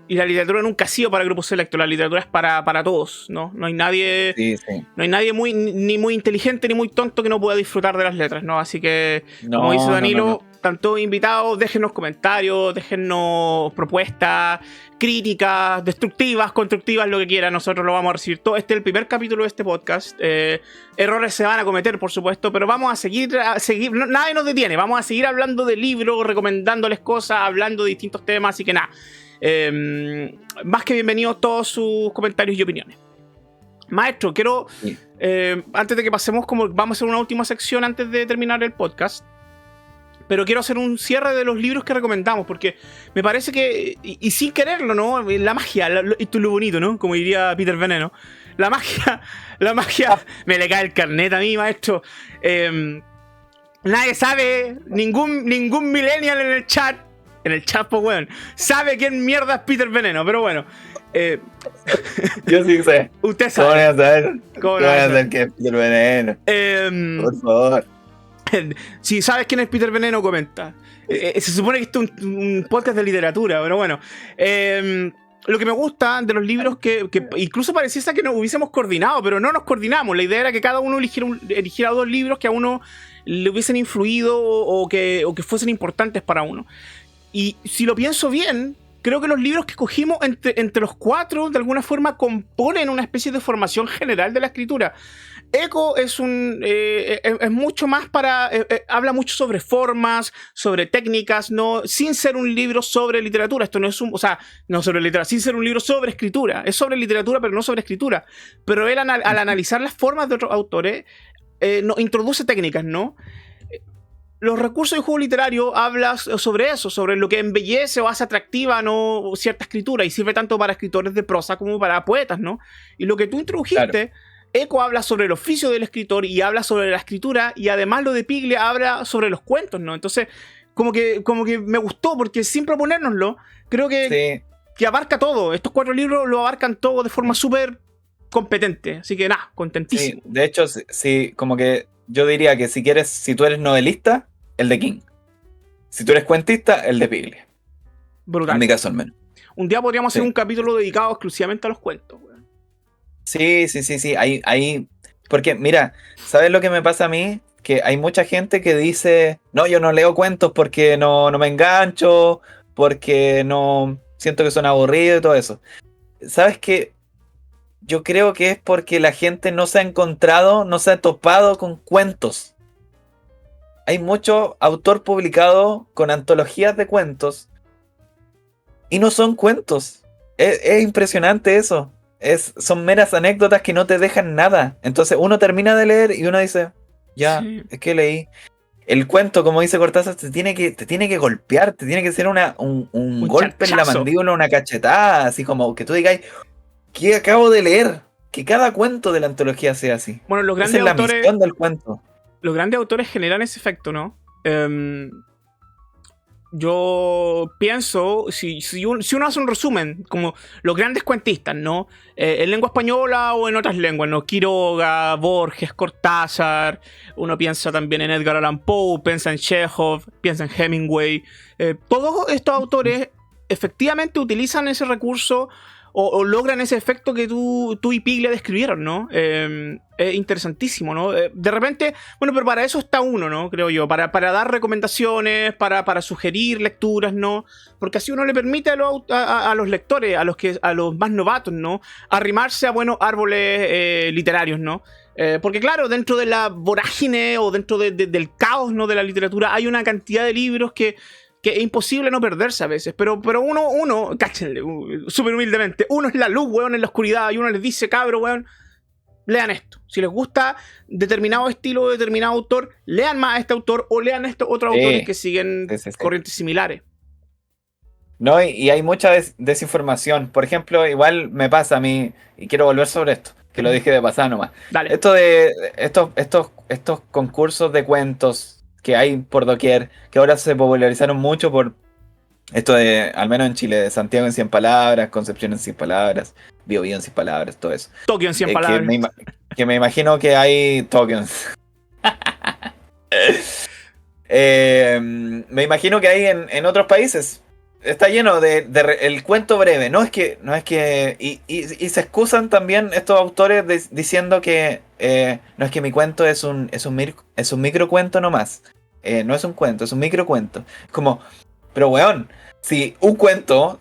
S2: Y la literatura nunca ha sido para grupos selectos, la literatura es para todos, ¿no? No hay nadie,
S1: Sí, sí.
S2: no hay nadie ni muy inteligente ni muy tonto que no pueda disfrutar de las letras, ¿no? Así que, como dice Danilo, están todos invitados, déjennos comentarios, déjennos propuestas, críticas, destructivas, constructivas, lo que quieran, nosotros lo vamos a recibir todo. Este es el primer capítulo de este podcast. Errores se van a cometer, por supuesto, pero vamos a seguir, nadie nos detiene, vamos a seguir hablando de libros, recomendándoles cosas, hablando de distintos temas, así que nada. Más que bienvenidos todos sus comentarios y opiniones. Maestro, quiero antes de que pasemos, como vamos a hacer una última sección antes de terminar el podcast, pero quiero hacer un cierre de los libros que recomendamos, porque me parece que, y sin quererlo, ¿no? La magia, esto es lo bonito, ¿no? Como diría Peter Veneno, la magia me le cae el carnet a mí, maestro. Nadie sabe, ningún millennial en el chat, pues, weón, sabe quién mierda es Peter Veneno, pero bueno.
S1: Yo sí sé.
S2: Usted sabe.
S1: ¿Cómo no voy a saber que es Peter Veneno? Por favor.
S2: Si sabes quién es Peter Veneno, comenta. Se supone que esto es un podcast de literatura, pero bueno. Lo que me gusta de los libros que incluso pareciese que nos hubiésemos coordinado, pero no nos coordinamos. La idea era que cada uno eligiera 2 libros que a uno le hubiesen influido o que fuesen importantes para uno. Y si lo pienso bien, creo que los libros que escogimos entre los 4 de alguna forma componen una especie de formación general de la escritura. Eco es mucho más habla mucho sobre formas, sobre técnicas, no, sin ser un libro sobre literatura. Esto no es no sobre literatura, sin ser un libro sobre escritura. Es sobre literatura, pero no sobre escritura. Pero él, al analizar las formas de otros autores, introduce técnicas, ¿no? Los recursos del juego literario hablan sobre eso, sobre lo que embellece o hace atractiva, ¿no?, cierta escritura, y sirve tanto para escritores de prosa como para poetas, ¿no? Y lo que tú introdujiste, claro. Eco habla sobre el oficio del escritor y habla sobre la escritura, y además lo de Piglia habla sobre los cuentos, ¿no? Entonces, como que me gustó, porque sin proponérnoslo, creo que abarca todo. Estos 4 libros lo abarcan todo de forma súper competente, así que nada, contentísimo.
S1: Sí, de hecho, sí, como que yo diría que si tú eres novelista, el de King. Si tú eres cuentista, el de Piglia.
S2: Brutal.
S1: En mi caso al menos.
S2: Un día podríamos hacer un capítulo dedicado exclusivamente a los cuentos, weón.
S1: Sí. Ahí. Porque, mira, ¿sabes lo que me pasa a mí? Que hay mucha gente que dice, no, yo no leo cuentos porque no me engancho, porque no siento que son aburridos y todo eso. ¿Sabes qué? Yo creo que es porque la gente no se ha topado con cuentos. Hay mucho autor publicado con antologías de cuentos y no son cuentos. Es impresionante eso. Son meras anécdotas que no te dejan nada. Entonces uno termina de leer y uno dice, es que leí. El cuento, como dice Cortázar, te tiene que golpear, te tiene que ser un golpe en la mandíbula, una cachetada, así como que tú digas, ¿qué acabo de leer? Que cada cuento de la antología sea así.
S2: Bueno, los grandes
S1: autores, la misión del cuento.
S2: Los grandes autores generan ese efecto, ¿no? Yo pienso, si uno hace un resumen, como los grandes cuentistas, ¿no? En lengua española o en otras lenguas, ¿no? Quiroga, Borges, Cortázar, uno piensa también en Edgar Allan Poe, piensa en Chekhov, piensa en Hemingway. Todos estos autores efectivamente utilizan ese recurso o logran ese efecto que tú y Piglia describieron, ¿no? Es interesantísimo, ¿no? De repente, bueno, pero para eso está uno, ¿no? Creo yo, para dar recomendaciones, para sugerir lecturas, ¿no? Porque así uno le permite a los lectores, a los más novatos, ¿no? Arrimarse a buenos árboles literarios, ¿no? Porque claro, dentro de la vorágine o dentro del caos, ¿no? De la literatura hay una cantidad de libros que es imposible no perderse a veces, pero uno, cáchenle, súper humildemente, uno es la luz, weón, en la oscuridad, y uno les dice, cabro, weón, lean esto. Si les gusta determinado estilo, determinado autor, lean más a este autor o lean a estos otros autores que siguen corrientes similares.
S1: No, y hay mucha desinformación. Por ejemplo, igual me pasa a mí, y quiero volver sobre esto, que lo dije de pasada nomás.
S2: Dale.
S1: Estos concursos de cuentos que hay por doquier, que ahora se popularizaron mucho por esto de, al menos en Chile, de Santiago en 100 palabras, Concepción en 100 palabras, Bio Bio en 100 palabras, todo eso.
S2: Tokio en 100 palabras.
S1: Que me imagino que hay tokens. Me imagino que hay en otros países. Está lleno de el cuento breve. No es que y se excusan también estos autores diciendo que no es que mi cuento es un microcuento nomás. No es un cuento, es un microcuento. Como, pero weón, si un cuento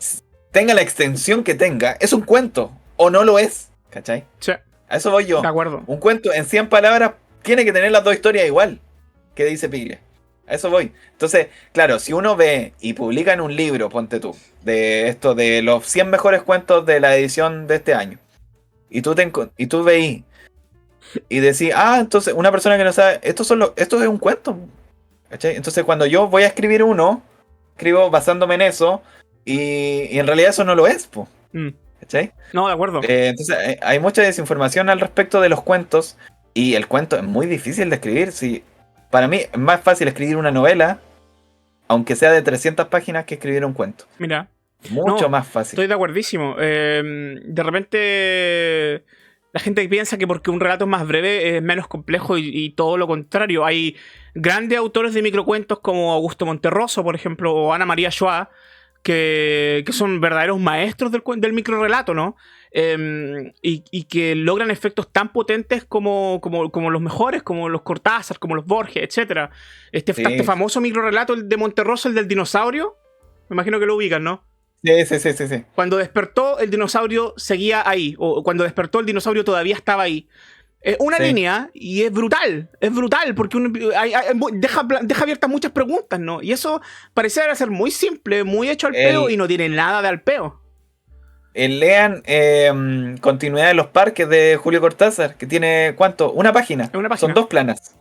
S1: tenga la extensión que tenga, es un cuento o no lo es, ¿cachai?
S2: Sí.
S1: A eso voy yo.
S2: De acuerdo.
S1: Un cuento en 100 palabras tiene que tener las dos historias igual, que dice Piglia. A eso voy. Entonces, claro, si uno ve y publica en un libro, ponte tú, de esto de los 100 mejores cuentos de la edición de este año, y tú veís y decís, entonces una persona que no sabe, esto es un cuento, ¿cachai? Entonces cuando yo voy a escribir escribo basándome en eso, y en realidad eso no lo es, po, ¿cachai?
S2: No, de acuerdo.
S1: Entonces hay mucha desinformación al respecto de los cuentos, y el cuento es muy difícil de escribir. Para mí es más fácil escribir una novela, aunque sea de 300 páginas, que escribir un cuento.
S2: Mira.
S1: Mucho más fácil.
S2: Estoy de acuerdísimo. De repente la gente piensa que porque un relato es más breve es menos complejo y todo lo contrario. Hay grandes autores de microcuentos como Augusto Monterroso, por ejemplo, o Ana María Schwa, que son verdaderos maestros del microrelato, ¿no? Y que logran efectos tan potentes como los mejores, como los Cortázar, como los Borges, etc. Este famoso microrelato, el de Monterroso, el del dinosaurio, me imagino que lo ubican, ¿no?
S1: Sí.
S2: Cuando despertó, el dinosaurio seguía ahí, o cuando despertó, el dinosaurio todavía estaba ahí. Una línea, y es brutal, porque deja abiertas muchas preguntas, ¿no? Y eso pareciera ser muy simple, muy hecho al peo, y no tiene nada de al peo.
S1: Lean Continuidad de los Parques de Julio Cortázar, que tiene, ¿cuánto? Una página. Son 2 planas.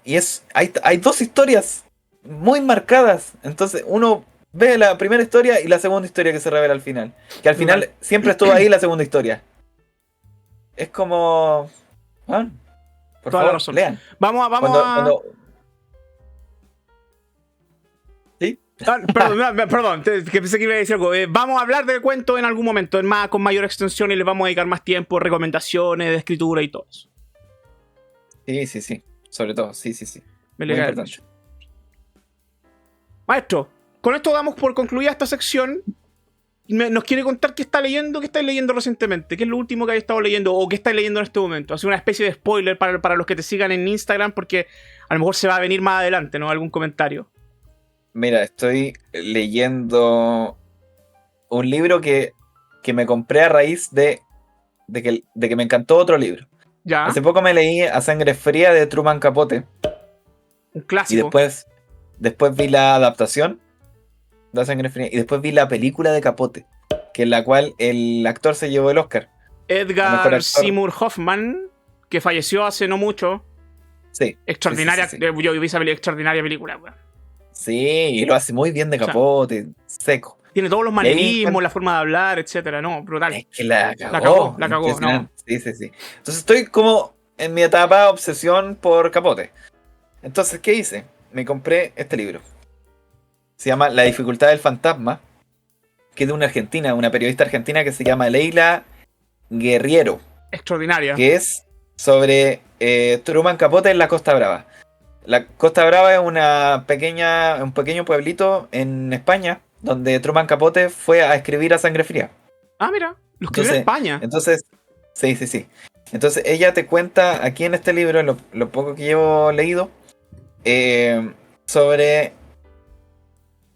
S1: Y hay 2 historias muy marcadas. Entonces uno ve la primera historia y la segunda historia que se revela al final. Que al final siempre estuvo ahí la segunda historia. Es como... Bueno, por
S2: toda
S1: favor, lean.
S2: Vamos a...
S1: ¿Sí?
S2: Perdón, que pensé que iba a decir algo. Vamos a hablar del cuento en algún momento, con mayor extensión, y les vamos a dedicar más tiempo, recomendaciones de escritura y todo eso.
S1: Sí. Sobre todo, sí.
S2: Muy importante. Maestro, con esto damos por concluida esta sección. Nos quiere contar qué está leyendo, qué estáis leyendo recientemente, qué es lo último que habéis estado leyendo o qué estáis leyendo en este momento. Hace una especie de spoiler para los que te sigan en Instagram, porque a lo mejor se va a venir más adelante, ¿no? Algún comentario.
S1: Mira, estoy leyendo un libro que me compré a raíz de que me encantó otro libro.
S2: ¿Ya?
S1: Hace poco me leí A Sangre Fría de Truman Capote.
S2: Un clásico.
S1: Y después vi la adaptación de A Sangre Fría y después vi la película de Capote, que en la cual el actor se llevó el Oscar.
S2: Edgar Seymour Hoffman, que falleció hace no mucho.
S1: Sí.
S2: Extraordinaria. Sí. Yo vi esa extraordinaria película, weón.
S1: Sí, y lo hace muy bien de Capote, seco.
S2: Tiene todos los manerismos, la forma de hablar, etcétera, ¿no? Brutal.
S1: Es que la cagó, no. Sí. Entonces estoy como en mi etapa obsesión por Capote. Entonces, ¿qué hice? Me compré este libro. Se llama La dificultad del fantasma, que es de una argentina, una periodista argentina que se llama Leila Guerriero.
S2: Extraordinaria.
S1: Que es sobre Truman Capote en la Costa Brava. La Costa Brava es un pequeño pueblito en España, donde Truman Capote fue a escribir A Sangre Fría.
S2: Ah, mira, lo escribió en España.
S1: Entonces, sí. Entonces ella te cuenta aquí en este libro, lo poco que llevo leído, sobre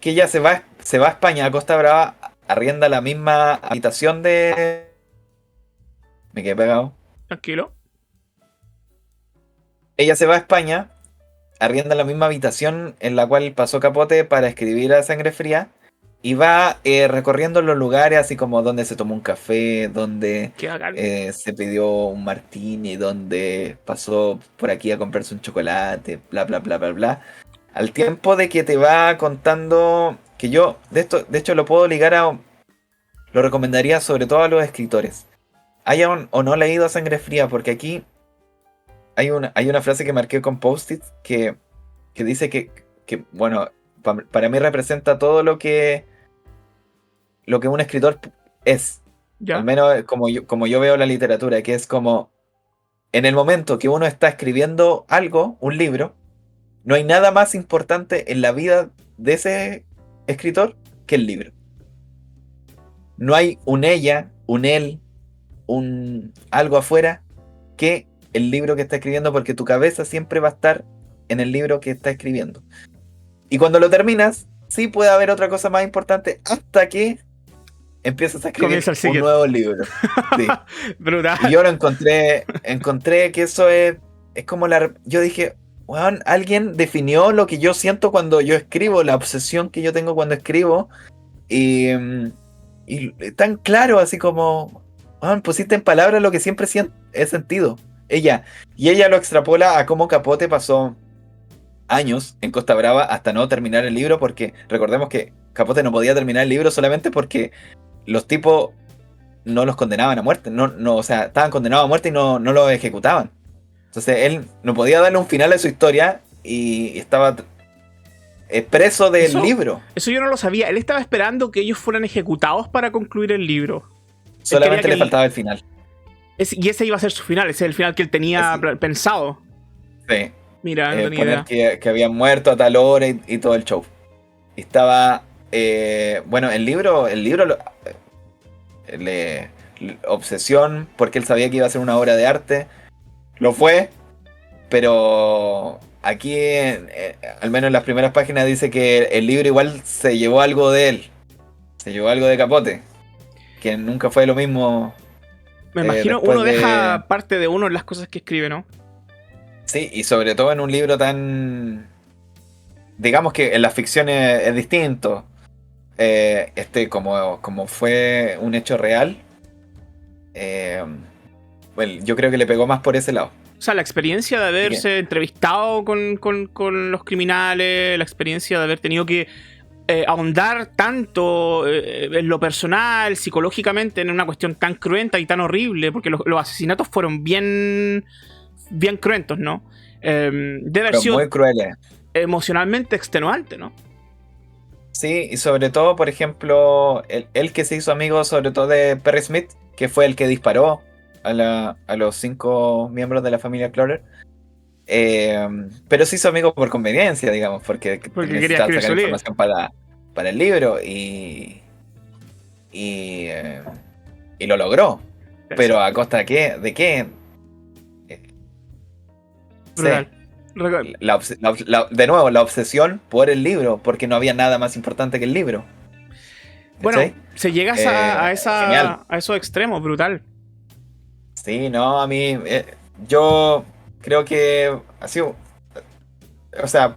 S1: que ella se va a España, a Costa Brava, arrienda la misma habitación de... Me quedé pegado.
S2: Tranquilo.
S1: Ella se va a España, arrienda la misma habitación en la cual pasó Capote para escribir a Sangre Fría, y va recorriendo los lugares, así como donde se tomó un café, donde
S2: Qué bacán.
S1: se pidió un martini, donde pasó por aquí a comprarse un chocolate, bla, bla, bla, bla, bla. Al tiempo de que te va contando, que yo, de hecho lo puedo ligar a... Lo recomendaría sobre todo a los escritores. Hayan o no leído a Sangre Fría, porque aquí hay una frase que marqué con post-it que dice que bueno, para mí representa todo lo que un escritor es.
S2: ¿Ya?
S1: Al menos como yo veo la literatura, que es como en el momento que uno está escribiendo algo, un libro, no hay nada más importante en la vida de ese escritor que el libro. No hay un ella, un él, un algo afuera que el libro que está escribiendo, porque tu cabeza siempre va a estar en el libro que está escribiendo. Y cuando lo terminas, sí puede haber otra cosa más importante hasta que empiezas a escribir un nuevo libro. Sí.
S2: Brutal.
S1: Y yo lo encontré que eso es como yo dije, weón, alguien definió lo que yo siento cuando yo escribo, la obsesión que yo tengo cuando escribo, y tan claro, así como, weón, pusiste en palabras lo que siempre he sentido. Ella lo extrapola a cómo Capote pasó años en Costa Brava hasta no terminar el libro, porque recordemos que Capote no podía terminar el libro solamente porque los tipos no los condenaban a muerte, o sea, estaban condenados a muerte y no los ejecutaban. Entonces él no podía darle un final a su historia y estaba preso del libro.
S2: Eso yo no lo sabía. Él estaba esperando que ellos fueran ejecutados para concluir el libro.
S1: Solamente le faltaba el final.
S2: Y ese iba a ser su final, ese es el final que él tenía pensado.
S1: Sí.
S2: Mira, no tenía
S1: idea. Que habían muerto a tal hora y todo el show. Estaba... bueno, el libro obsesión, porque él sabía que iba a ser una obra de arte. Lo fue, pero aquí, al menos en las primeras páginas, dice que el libro igual se llevó algo de él. Se llevó algo de Capote. Que nunca fue lo mismo.
S2: Me imagino uno deja parte de uno en las cosas que escribe, ¿no?
S1: Sí, y sobre todo en un libro tan... Digamos que en las ficciones es distinto. Como fue un hecho real, bueno, yo creo que le pegó más por ese lado.
S2: O sea, la experiencia de haberse entrevistado con los criminales, la experiencia de haber tenido que ahondar tanto en lo personal, psicológicamente, en una cuestión tan cruenta y tan horrible, porque los asesinatos fueron bien cruentos, ¿no? Debe haber sido
S1: muy crueles.
S2: Emocionalmente extenuante, ¿no?
S1: Sí, y sobre todo, por ejemplo, él que se hizo amigo sobre todo de Perry Smith, que fue el que disparó a los 5 miembros de la familia Clover. Pero se hizo amigo por conveniencia, digamos, porque
S2: quería sacar
S1: información para el libro y lo logró. Pero ¿a costa de qué? ¿De qué?
S2: Brutal.
S1: De nuevo, la obsesión por el libro, porque no había nada más importante que el libro.
S2: Bueno, se llega a esos extremos, brutal.
S1: Sí, no, a mí, yo creo que ha sido, o sea,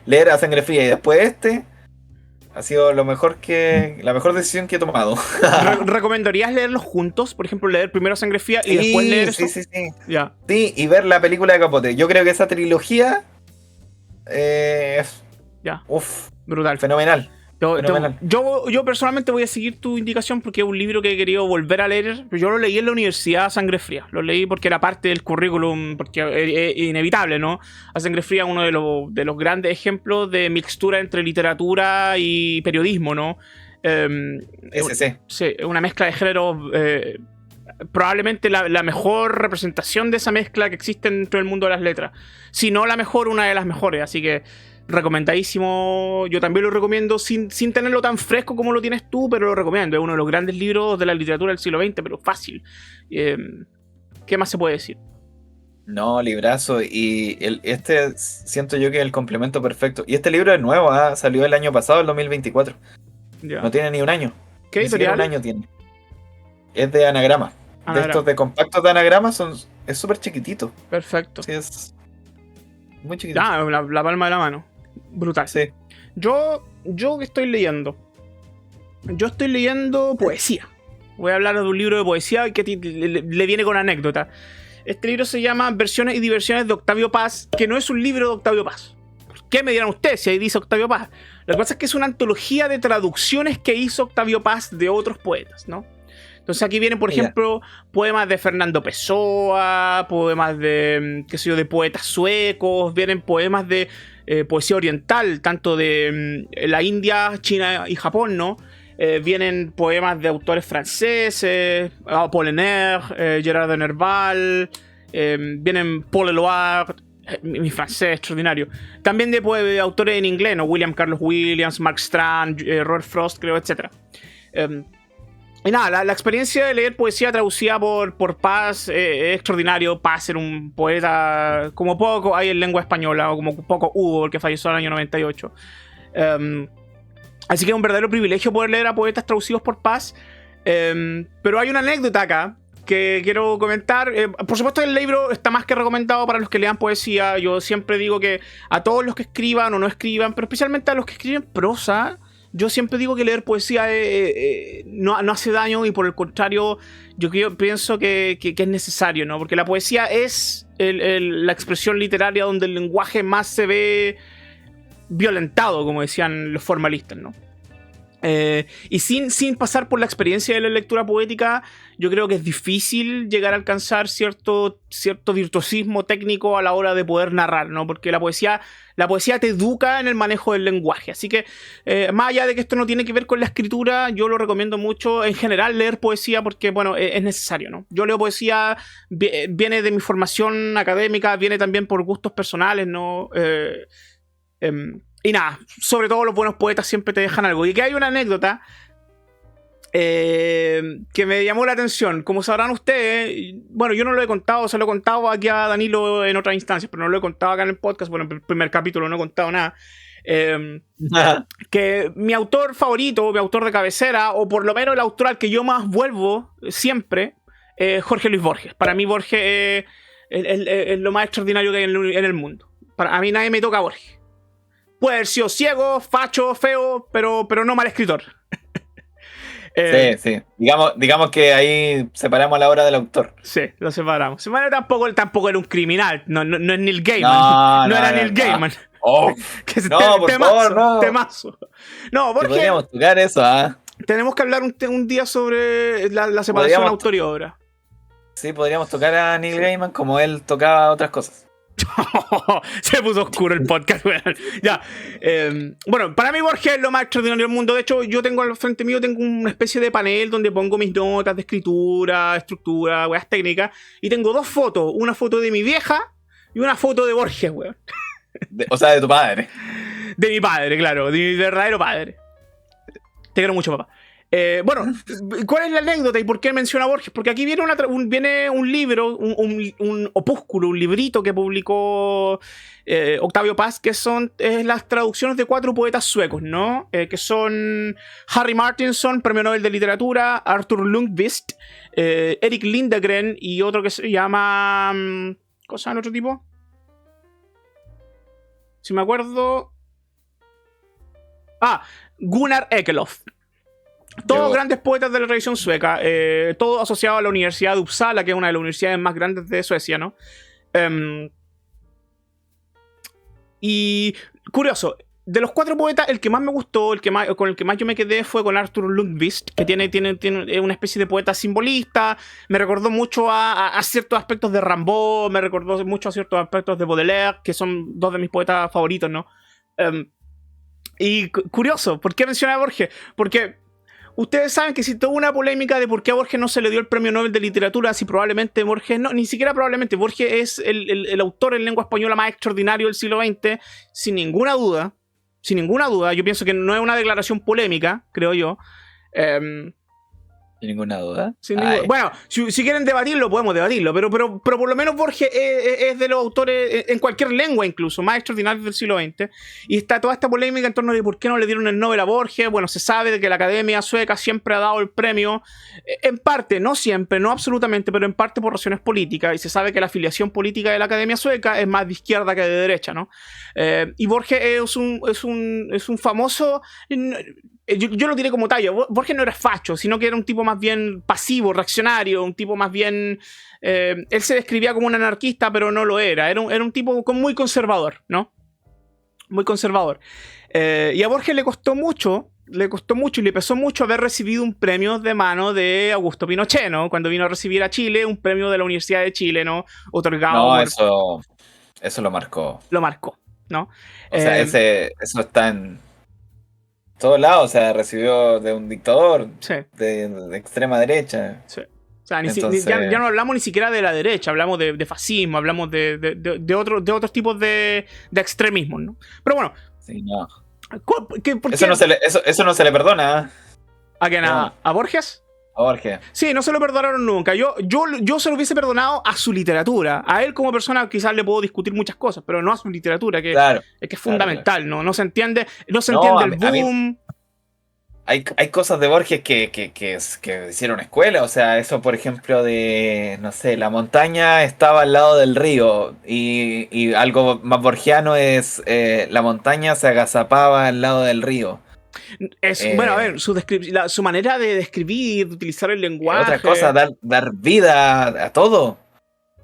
S1: leer a Sangre Fría y después ha sido la mejor decisión que he tomado.
S2: ¿Recomendarías leerlos juntos? Por ejemplo, leer primero Sangre Fría y después leer eso.
S1: Sí.
S2: Ya.
S1: Sí, y ver la película de Capote. Yo creo que esa trilogía
S2: ya.
S1: Uf,
S2: brutal.
S1: Fenomenal.
S2: Yo personalmente voy a seguir tu indicación porque es un libro que he querido volver a leer. Yo lo leí en la universidad a Sangre Fría. Lo leí porque era parte del currículum, porque es inevitable, ¿no? A Sangre Fría, uno de los grandes ejemplos de mixtura entre literatura y periodismo, ¿no? Sí, una mezcla de géneros. Probablemente la mejor representación de esa mezcla que existe dentro del mundo de las letras. Si no la mejor, una de las mejores. Así que recomendadísimo. Yo también lo recomiendo sin tenerlo tan fresco como lo tienes tú, pero lo recomiendo. Es uno de los grandes libros de la literatura del siglo XX, pero fácil. ¿Qué más se puede decir?
S1: No, librazo. Y este siento yo que es el complemento perfecto. Y este libro es nuevo, salió el año pasado, el 2024.
S2: Ya.
S1: No tiene ni un año.
S2: ¿Qué
S1: Ni siquiera
S2: editorial?
S1: un año tiene. Es de anagrama. De estos de compactos de anagrama es súper chiquitito.
S2: Perfecto.
S1: Sí, es muy chiquitito.
S2: La palma de la mano. Brutal.
S1: Sí.
S2: Yo que estoy leyendo. Yo estoy leyendo poesía. Voy a hablar de un libro de poesía que le viene con anécdota. Este libro se llama Versiones y Diversiones de Octavio Paz, que no es un libro de Octavio Paz. ¿Qué me dirán ustedes si ahí dice Octavio Paz? Lo que pasa es que es una antología de traducciones que hizo Octavio Paz de otros poetas, ¿no? Entonces aquí vienen, por ejemplo, poemas de Fernando Pessoa, poemas de, qué sé yo, de poetas suecos, vienen poemas de poesía oriental, tanto de la India, China y Japón, ¿no? Vienen poemas de autores franceses, Apollinaire, Gerard de Nerval, vienen Paul Eluard, mi francés extraordinario. También de autores en inglés, ¿no? William Carlos Williams, Mark Strand, Robert Frost, creo, etc. Y nada, la experiencia de leer poesía traducida por Paz es extraordinario. Paz era un poeta como poco hay en lengua española, o como poco hubo, porque falleció en el año 98. Así que es un verdadero privilegio poder leer a poetas traducidos por Paz. Pero hay una anécdota acá que quiero comentar. Por supuesto, el libro está más que recomendado para los que lean poesía. Yo siempre digo que a todos los que escriban o no escriban, pero especialmente a los que escriben prosa, yo siempre digo que leer poesía no hace daño, y por el contrario, yo pienso que es necesario, ¿no? Porque la poesía es la expresión literaria donde el lenguaje más se ve violentado, como decían los formalistas, ¿no? Y sin pasar por la experiencia de la lectura poética, yo creo que es difícil llegar a alcanzar cierto virtuosismo técnico a la hora de poder narrar, ¿no? Porque la poesía te educa en el manejo del lenguaje. Así que, más allá de que esto no tiene que ver con la escritura, yo lo recomiendo mucho en general leer poesía porque, bueno, es necesario, ¿no? Yo leo poesía, viene de mi formación académica, viene también por gustos personales, ¿no? Y nada, sobre todo los buenos poetas siempre te dejan algo. Y que hay una anécdota que me llamó la atención. Como sabrán ustedes, bueno, yo no lo he contado, se lo he contado aquí a Danilo en otras instancias, pero no lo he contado acá en el podcast. Bueno, en el primer capítulo no he contado nada. Que mi autor favorito, mi autor de cabecera, o por lo menos el autor al que yo más vuelvo siempre, Jorge Luis Borges. Para mí Borges es lo más extraordinario que hay en el mundo. A mí nadie me toca a Borges. Puede haber sido ciego, facho, feo, pero no mal escritor.
S1: Sí. Digamos que ahí separamos la obra del autor.
S2: Sí, lo separamos. Bueno, tampoco era un criminal. No es Neil Gaiman. No era Neil Gaiman.
S1: Oh, por favor, no.
S2: Temazo. No, Borges,
S1: podríamos tocar eso,
S2: tenemos que hablar un día sobre la separación autor y obra.
S1: Sí, podríamos tocar a Neil Gaiman como él tocaba otras cosas.
S2: Se puso oscuro el podcast, weón. Ya. Bueno, para mí Borges es lo más extraordinario del mundo. De hecho, yo tengo al frente mío una especie de panel donde pongo mis notas de escritura, estructura, weas técnicas. Y tengo dos fotos. Una foto de mi vieja y una foto de Borges, weón.
S1: O sea, de tu padre.
S2: De mi padre, claro. De mi verdadero padre. Te quiero mucho, papá. Bueno, ¿cuál es la anécdota y por qué menciona a Borges? Porque aquí viene un libro, un opúsculo, un librito que publicó Octavio Paz, que son las traducciones de 4 poetas suecos, ¿no? Que son Harry Martinson, Premio Nobel de Literatura, Arthur Lundqvist, Erik Lindegren y otro que se llama... ¿Cómo se llama el otro tipo? Si me acuerdo... Gunnar Ekelöf. Todos grandes poetas de la tradición sueca, todo asociado a la Universidad de Uppsala, que es una de las universidades más grandes de Suecia, ¿no? Y curioso, de los 4 poetas, el que más me gustó, con el que más yo me quedé fue con Arthur Lundqvist, que tiene una especie de poeta simbolista. Me recordó mucho a ciertos aspectos de Rimbaud, me recordó mucho a ciertos aspectos de Baudelaire, que son 2 de mis poetas favoritos, ¿no? Y curioso, ¿por qué menciona a Borges? Porque ustedes saben que si toda una polémica de por qué a Borges no se le dio el premio Nobel de Literatura, si probablemente Borges, no, ni siquiera probablemente, Borges es el autor en lengua española más extraordinario del siglo XX, sin ninguna duda, yo pienso que no es una declaración polémica, creo yo.
S1: Sin ninguna duda.
S2: Bueno, si quieren debatirlo, podemos debatirlo, pero por lo menos Borges es de los autores, en cualquier lengua incluso, más extraordinarios del siglo XX. Y está toda esta polémica en torno de por qué no le dieron el Nobel a Borges. Bueno, se sabe de que la Academia Sueca siempre ha dado el premio, en parte, no siempre, no absolutamente, pero en parte por razones políticas. Y se sabe que la afiliación política de la Academia Sueca es más de izquierda que de derecha, ¿no? Y Borges es un famoso... Yo lo diré como tallo. Borges no era facho, sino que era un tipo más bien pasivo, reaccionario, un tipo más bien... él se describía como un anarquista, pero no lo era. Era un tipo muy conservador, ¿no? Muy conservador. Y a Borges le costó mucho y le pesó mucho haber recibido un premio de mano de Augusto Pinochet, ¿no? Cuando vino a recibir a Chile un premio de la Universidad de Chile, ¿no? Otorgado.
S1: No, eso lo marcó.
S2: Lo marcó, ¿no?
S1: O sea, eso está en todos lados. O sea, recibió de un dictador,
S2: sí,
S1: de extrema derecha.
S2: Sí. O sea, ya no hablamos ni siquiera de la derecha, hablamos de fascismo, hablamos de otros tipos de extremismo, ¿no? Pero bueno.
S1: Sí, no.
S2: ¿Por
S1: eso, eso no se le perdona.
S2: ¿A quién? ¿A Borges?
S1: A Borges.
S2: Sí, no se lo perdonaron nunca. Yo se lo hubiese perdonado a su literatura. A él como persona quizás le puedo discutir muchas cosas, pero no a su literatura, que es fundamental, claro. ¿No? No se entiende el boom.
S1: Hay cosas de Borges que hicieron escuela. O sea, eso por ejemplo de, no sé, la montaña estaba al lado del río. Y algo más borgiano es la montaña se agazapaba al lado del río.
S2: Bueno, a ver, su manera de describir, de utilizar el lenguaje.
S1: Otra cosa, dar vida a todo.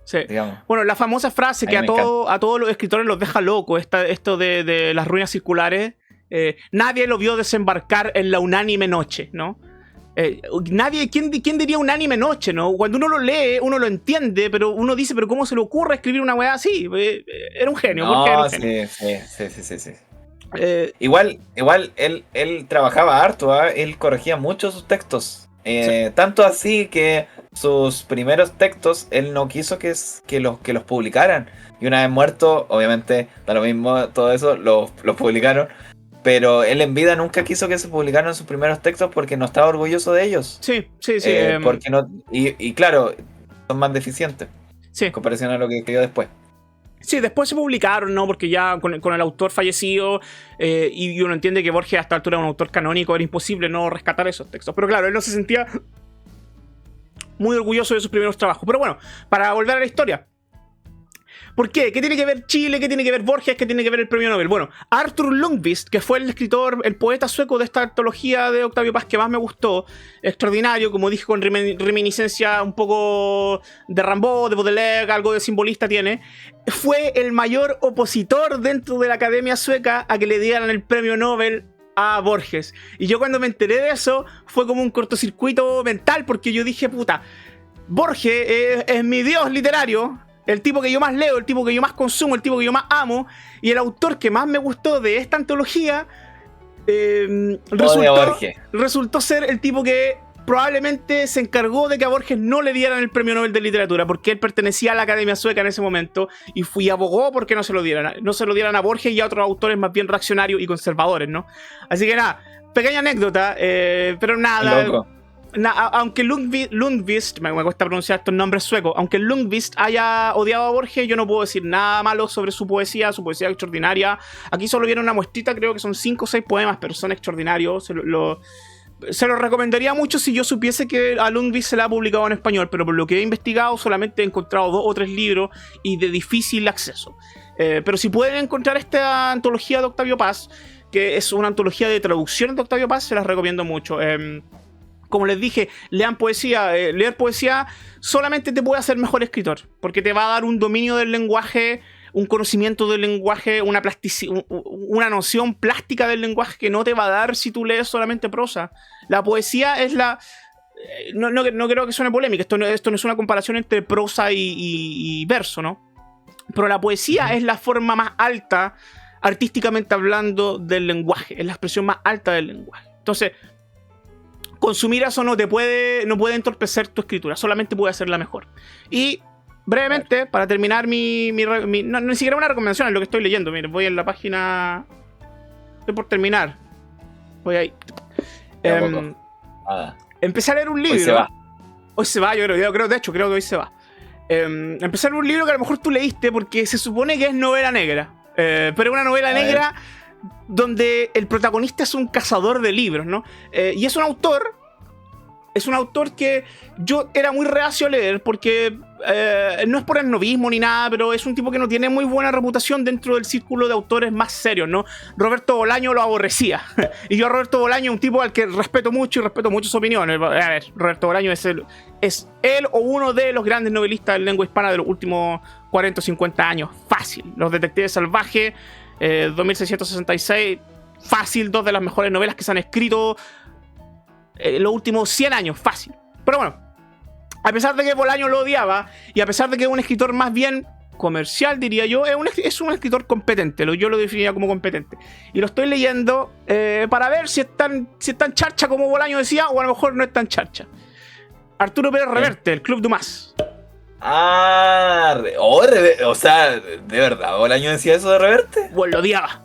S2: Sí. Digamos. Bueno, la famosa frase que a todos los escritores los deja locos, esto de las ruinas circulares. Nadie lo vio desembarcar en la unánime noche, ¿no? ¿Quién diría unánime noche, no? Cuando uno lo lee, uno lo entiende, pero uno dice, ¿pero cómo se le ocurre escribir una weá así? Era un genio.
S1: No,
S2: era un genio.
S1: Sí. Igual él trabajaba harto, él corregía mucho sus textos. Sí. Tanto así que sus primeros textos él no quiso que los publicaran. Y una vez muerto, obviamente, da lo mismo todo eso, los publicaron. Pero él en vida nunca quiso que se publicaran sus primeros textos porque no estaba orgulloso de ellos.
S2: Sí.
S1: Porque no, y claro, son más deficientes.
S2: Sí.
S1: En comparación a lo que escribió después.
S2: Sí, después se publicaron, ¿no? Porque ya con el autor fallecido y uno entiende que Borges a esta altura era un autor canónico, era imposible no rescatar esos textos. Pero claro, él no se sentía muy orgulloso de sus primeros trabajos. Pero bueno, para volver a la historia. ¿Por qué? ¿Qué tiene que ver Chile? ¿Qué tiene que ver Borges? ¿Qué tiene que ver el premio Nobel? Bueno, Arthur Lundqvist, que fue el escritor, el poeta sueco de esta antología de Octavio Paz que más me gustó, extraordinario, como dije, con reminiscencia un poco de Rimbaud, de Baudelaire, algo de simbolista tiene, fue el mayor opositor dentro de la Academia Sueca a que le dieran el premio Nobel a Borges. Y yo cuando me enteré de eso, fue como un cortocircuito mental, porque yo dije, puta, Borges es mi dios literario, el tipo que yo más leo, el tipo que yo más consumo, el tipo que yo más amo, y el autor que más me gustó de esta antología resultó ser el tipo que probablemente se encargó de que a Borges no le dieran el premio Nobel de Literatura, porque él pertenecía a la Academia Sueca en ese momento y abogó porque no se lo dieran a Borges y a otros autores más bien reaccionarios y conservadores, ¿no? Así que nada, pequeña anécdota, pero nada. Aunque Lundqvist, me cuesta pronunciar estos nombres suecos, aunque Lundqvist haya odiado a Borges, yo no puedo decir nada malo sobre su poesía extraordinaria. Aquí solo viene una muestrita, creo que son 5 o 6 poemas, pero son extraordinarios. Se lo recomendaría mucho si yo supiese que a Lundqvist se la ha publicado en español, pero por lo que he investigado solamente he encontrado 2 o 3 libros y de difícil acceso. Pero si pueden encontrar esta antología de Octavio Paz, que es una antología de traducciones de Octavio Paz, se las recomiendo mucho. Como les dije, lean poesía. Leer poesía solamente te puede hacer mejor escritor, porque te va a dar un dominio del lenguaje, un conocimiento del lenguaje, una noción plástica del lenguaje que no te va a dar si tú lees solamente prosa. La poesía es la... No creo que suene polémica, esto no es una comparación entre prosa y verso, ¿no? Pero la poesía es la forma más alta, artísticamente hablando, del lenguaje, es la expresión más alta del lenguaje. Entonces... consumir eso no puede entorpecer tu escritura, solamente puede hacerla mejor. Y brevemente, para terminar no, ni siquiera una recomendación, es lo que estoy leyendo. Miren, voy en la página... Estoy por terminar. Voy ahí. Empecé a leer un libro. Hoy se va, yo creo, de hecho, creo que hoy se va. Empecé a leer un libro que a lo mejor tú leíste porque se supone que es novela negra. Pero es una novela negra donde el protagonista es un cazador de libros, ¿no? Y es un autor que yo era muy reacio a leer porque no es por el novismo ni nada, pero es un tipo que no tiene muy buena reputación dentro del círculo de autores más serios, ¿no? Roberto Bolaño lo aborrecía. Y yo a Roberto Bolaño, un tipo al que respeto mucho y respeto mucho su opinión. A ver, Roberto Bolaño es él o uno de los grandes novelistas de lengua hispana de los últimos 40 o 50 años. Fácil. Los Detectives Salvajes, 2666, fácil, 2 de las mejores novelas que se han escrito los últimos 100 años, fácil. Pero bueno, a pesar de que Bolaño lo odiaba, y a pesar de que es un escritor más bien comercial, diría yo, es un escritor competente, yo lo definiría como competente. Y lo estoy leyendo para ver si es tan charcha como Bolaño decía, o a lo mejor no es tan charcha. Arturo Pérez Reverte, El Club Dumas.
S1: O sea, ¿de verdad Bolaño decía eso de Reverte?
S2: Bueno, lo odiaba.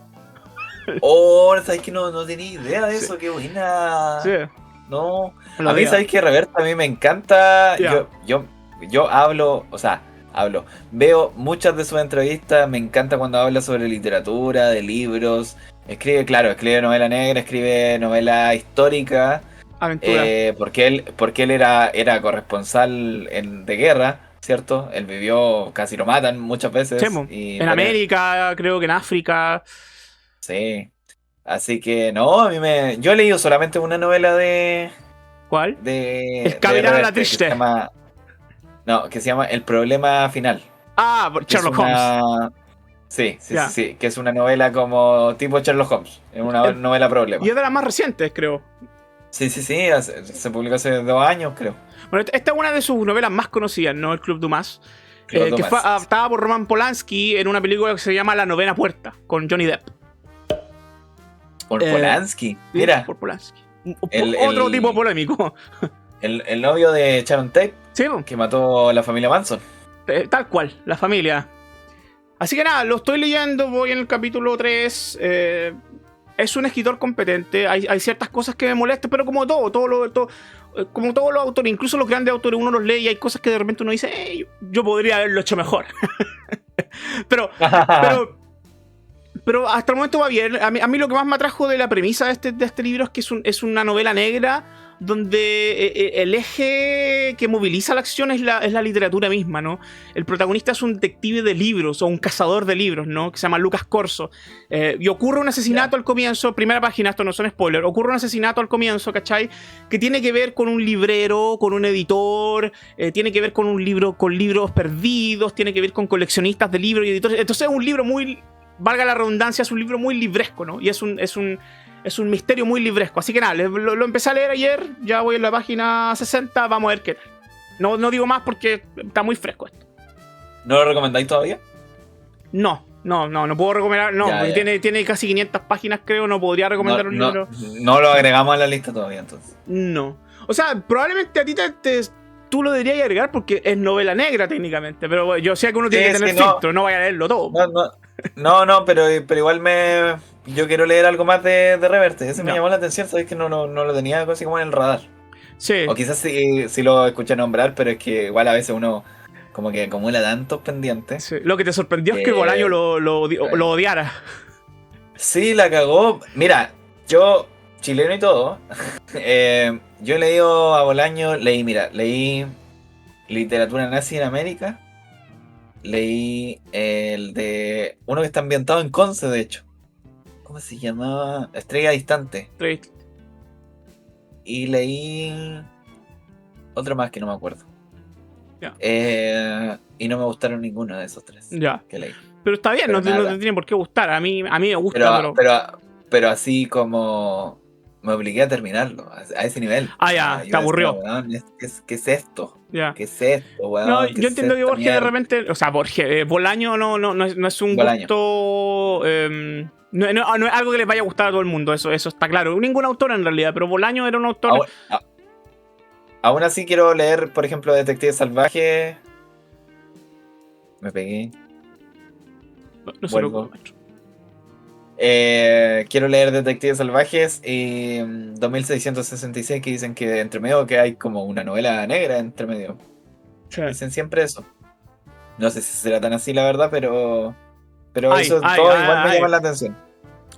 S1: ¿Sabes que no tenía idea de eso? Qué buena.
S2: Sí.
S1: No, a mí, ¿sabes que Reverte a mí me encanta?
S2: Yeah.
S1: Yo veo muchas de sus entrevistas, me encanta cuando habla sobre literatura, de libros, escribe novela negra, escribe novela histórica,
S2: aventura.
S1: porque él era corresponsal de guerra, ¿cierto? Él vivió, casi lo matan muchas veces.
S2: Sí, en América, creo que en África.
S1: Sí. Así que no, yo he leído solamente una novela de...
S2: ¿Cuál?
S1: El
S2: Capitán la Triste.
S1: Que se llama El Problema Final.
S2: Sherlock Holmes.
S1: Sí, que es una novela como tipo Sherlock Holmes. Es una novela problema.
S2: Y es de las más recientes, creo.
S1: Sí, se publicó hace 2 años, creo.
S2: Bueno, esta es una de sus novelas más conocidas, ¿no? El Club Dumas. Que fue adaptada por Roman Polanski en una película que se llama La Novena Puerta, con Johnny Depp.
S1: Por Polanski, mira.
S2: Por Polanski. Otro tipo polémico.
S1: El novio de Sharon Tate,
S2: sí,
S1: que mató a la familia Manson.
S2: Tal cual, la familia. Así que nada, lo estoy leyendo, voy en el capítulo 3. Es un escritor competente, hay ciertas cosas que me molestan, pero como como todos los autores, incluso los grandes autores, uno los lee y hay cosas que de repente uno dice, yo podría haberlo hecho mejor. Pero hasta el momento va bien. A mí lo que más me atrajo de la premisa de este libro es que es una novela negra donde el eje que moviliza la acción es la literatura misma, ¿no? El protagonista es un detective de libros o un cazador de libros, ¿no? Que se llama Lucas Corso. Y ocurre un asesinato al comienzo, primera página, esto no son spoilers, ocurre un asesinato al comienzo, ¿cachai? Que tiene que ver con un librero, con un editor, tiene que ver con libros perdidos, tiene que ver con coleccionistas de libros y editores. Entonces es un libro muy... valga la redundancia, es un libro muy libresco, ¿no? Y es un misterio muy libresco. Así que nada, lo empecé a leer ayer, ya voy en la página 60, vamos a ver qué tal. No digo más porque está muy fresco esto.
S1: ¿No lo recomendáis todavía?
S2: No puedo recomendar, porque tiene casi 500 páginas, creo, no podría recomendar un libro.
S1: No lo agregamos a la lista todavía, entonces.
S2: No. O sea, probablemente a ti tú lo deberías agregar porque es novela negra técnicamente, pero bueno, yo sé que uno tiene que tener filtro, no vaya a leerlo todo.
S1: No, pero igual yo quiero leer algo más de Reverte. Ese me llamó la atención, sabes que no lo tenía así como en el radar.
S2: Sí.
S1: O quizás sí lo escuché nombrar, pero es que igual a veces uno como que acumula tantos pendientes.
S2: Sí. Lo que te sorprendió es que Bolaño lo odiara.
S1: Sí, la cagó. Mira, yo, chileno y todo, yo he leído a Bolaño, leí literatura nazi en América. Leí el de uno que está ambientado en Conce, de hecho. ¿Cómo se llamaba? Estrella Distante. Y leí otro más que no me acuerdo. Y no me gustaron ninguno de esos 3 que leí.
S2: Pero está bien, no te tiene por qué gustar. A mí me gusta.
S1: Pero así como me obligué a terminarlo, a ese nivel.
S2: Ah, ya,
S1: Yo
S2: te aburrió.
S1: decía, weón, ¿qué es esto?
S2: Ya.
S1: ¿Qué es esto, weón?
S2: No,
S1: ¿Qué
S2: yo
S1: es
S2: entiendo que
S1: esta
S2: Borges de
S1: mierda?
S2: repente, o sea, Borges, Bolaño no es un
S1: Bolaño.
S2: gusto, no es algo que les vaya a gustar a todo el mundo, eso está claro. Ningún autor en realidad, pero Bolaño era un autor...
S1: Aún así quiero leer, por ejemplo, Detective Salvaje. Me pegué.
S2: No se
S1: Vuelvo.
S2: preocupe, maestro.
S1: Quiero leer Detectives Salvajes y 2666, que dicen que entre medio que hay como una novela negra entre medio.
S2: Sí.
S1: Dicen siempre eso. No sé si será tan así la verdad, pero
S2: Ay,
S1: eso
S2: ay,
S1: todo
S2: ay,
S1: igual me
S2: ay.
S1: llama la atención.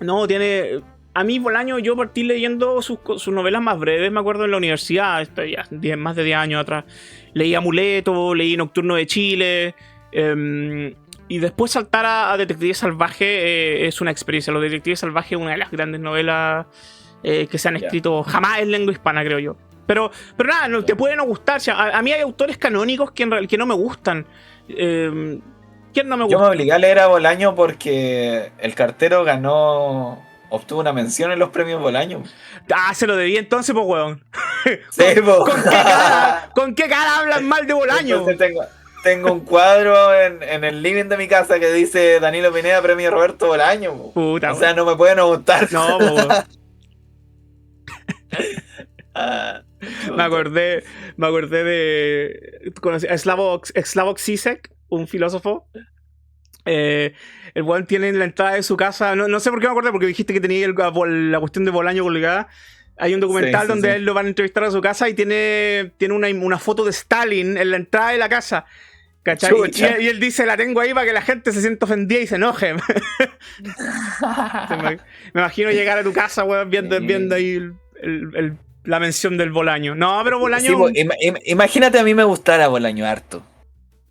S2: No, tiene... A mí Bolaño, yo partí leyendo sus novelas más breves, me acuerdo en la universidad, esto ya, más de 10 años atrás. Leí Amuleto, leí Nocturno de Chile, y después saltar a Detective Salvaje es una experiencia. Los Detectives Salvajes es una de las grandes novelas que se han escrito jamás en lengua hispana, creo yo. Pero nada, no, te puede no gustar. O sea, a mí hay autores canónicos que no me gustan. ¿Quién no me gusta?
S1: Yo me obligué a leer a Bolaño porque El Cartero obtuvo una mención en los premios Bolaño.
S2: Ah, se lo debí entonces, pues, weón.
S1: Sí, po.
S2: ¿Con qué cara hablan mal de Bolaño?
S1: Entonces tengo un cuadro en el living de mi casa que dice Danilo Pineda, premio Roberto Bolaño. Po.
S2: Puta,
S1: o sea, no me puede no gustar.
S2: No, po, weón. Me acordé de... ¿Conocí a Slavoj Zizek, un filósofo? El weón tiene en la entrada de su casa, no sé por qué me acordé, porque dijiste que tenía la cuestión de Bolaño colgada. Hay un documental donde él lo van a entrevistar a su casa y tiene una foto de Stalin en la entrada de la casa. ¿Cachai? Y él dice, la tengo ahí para que la gente se sienta ofendida y se enoje. Me imagino llegar a tu casa, weón, viendo ahí la mención del Bolaño. No, pero Bolaño...
S1: Sí, imagínate a mí me gustara Bolaño harto.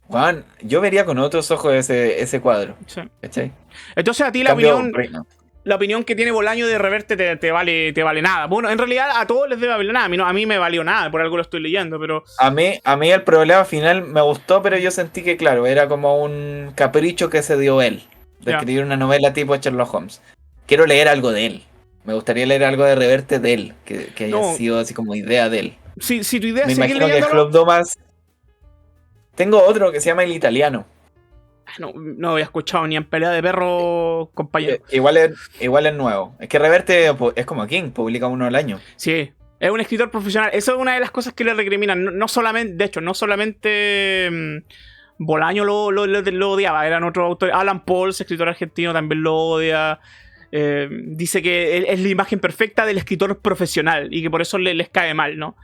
S1: Juan, yo vería con otros ojos ese cuadro.
S2: Sí.
S1: ¿Cachai?
S2: Entonces a ti la opinión que tiene Bolaño de Reverte te vale nada. Bueno, en realidad a todos les debe valer nada. A mí me valió nada, por algo lo estoy leyendo, pero...
S1: A mí el problema final me gustó, pero yo sentí que, claro, era como un capricho que se dio él. De escribir una novela tipo Sherlock Holmes. Quiero leer algo de él. Me gustaría leer algo de Reverte de él, que haya sido así como idea de él.
S2: Si tu idea
S1: me
S2: es seguir
S1: imagino
S2: leyéndolo...
S1: que Club Domas... Tengo otro que se llama El Italiano.
S2: No había escuchado ni en Pelea de Perro, compañero.
S1: Igual es nuevo. Es que Reverte es como King, publica uno al año.
S2: Sí, es un escritor profesional. Eso es una de las cosas que le recriminan. No solamente Bolaño lo odiaba, eran otros autores. Alan Pauls, escritor argentino, también lo odia. Dice que es la imagen perfecta del escritor profesional y que por eso les cae mal, ¿no?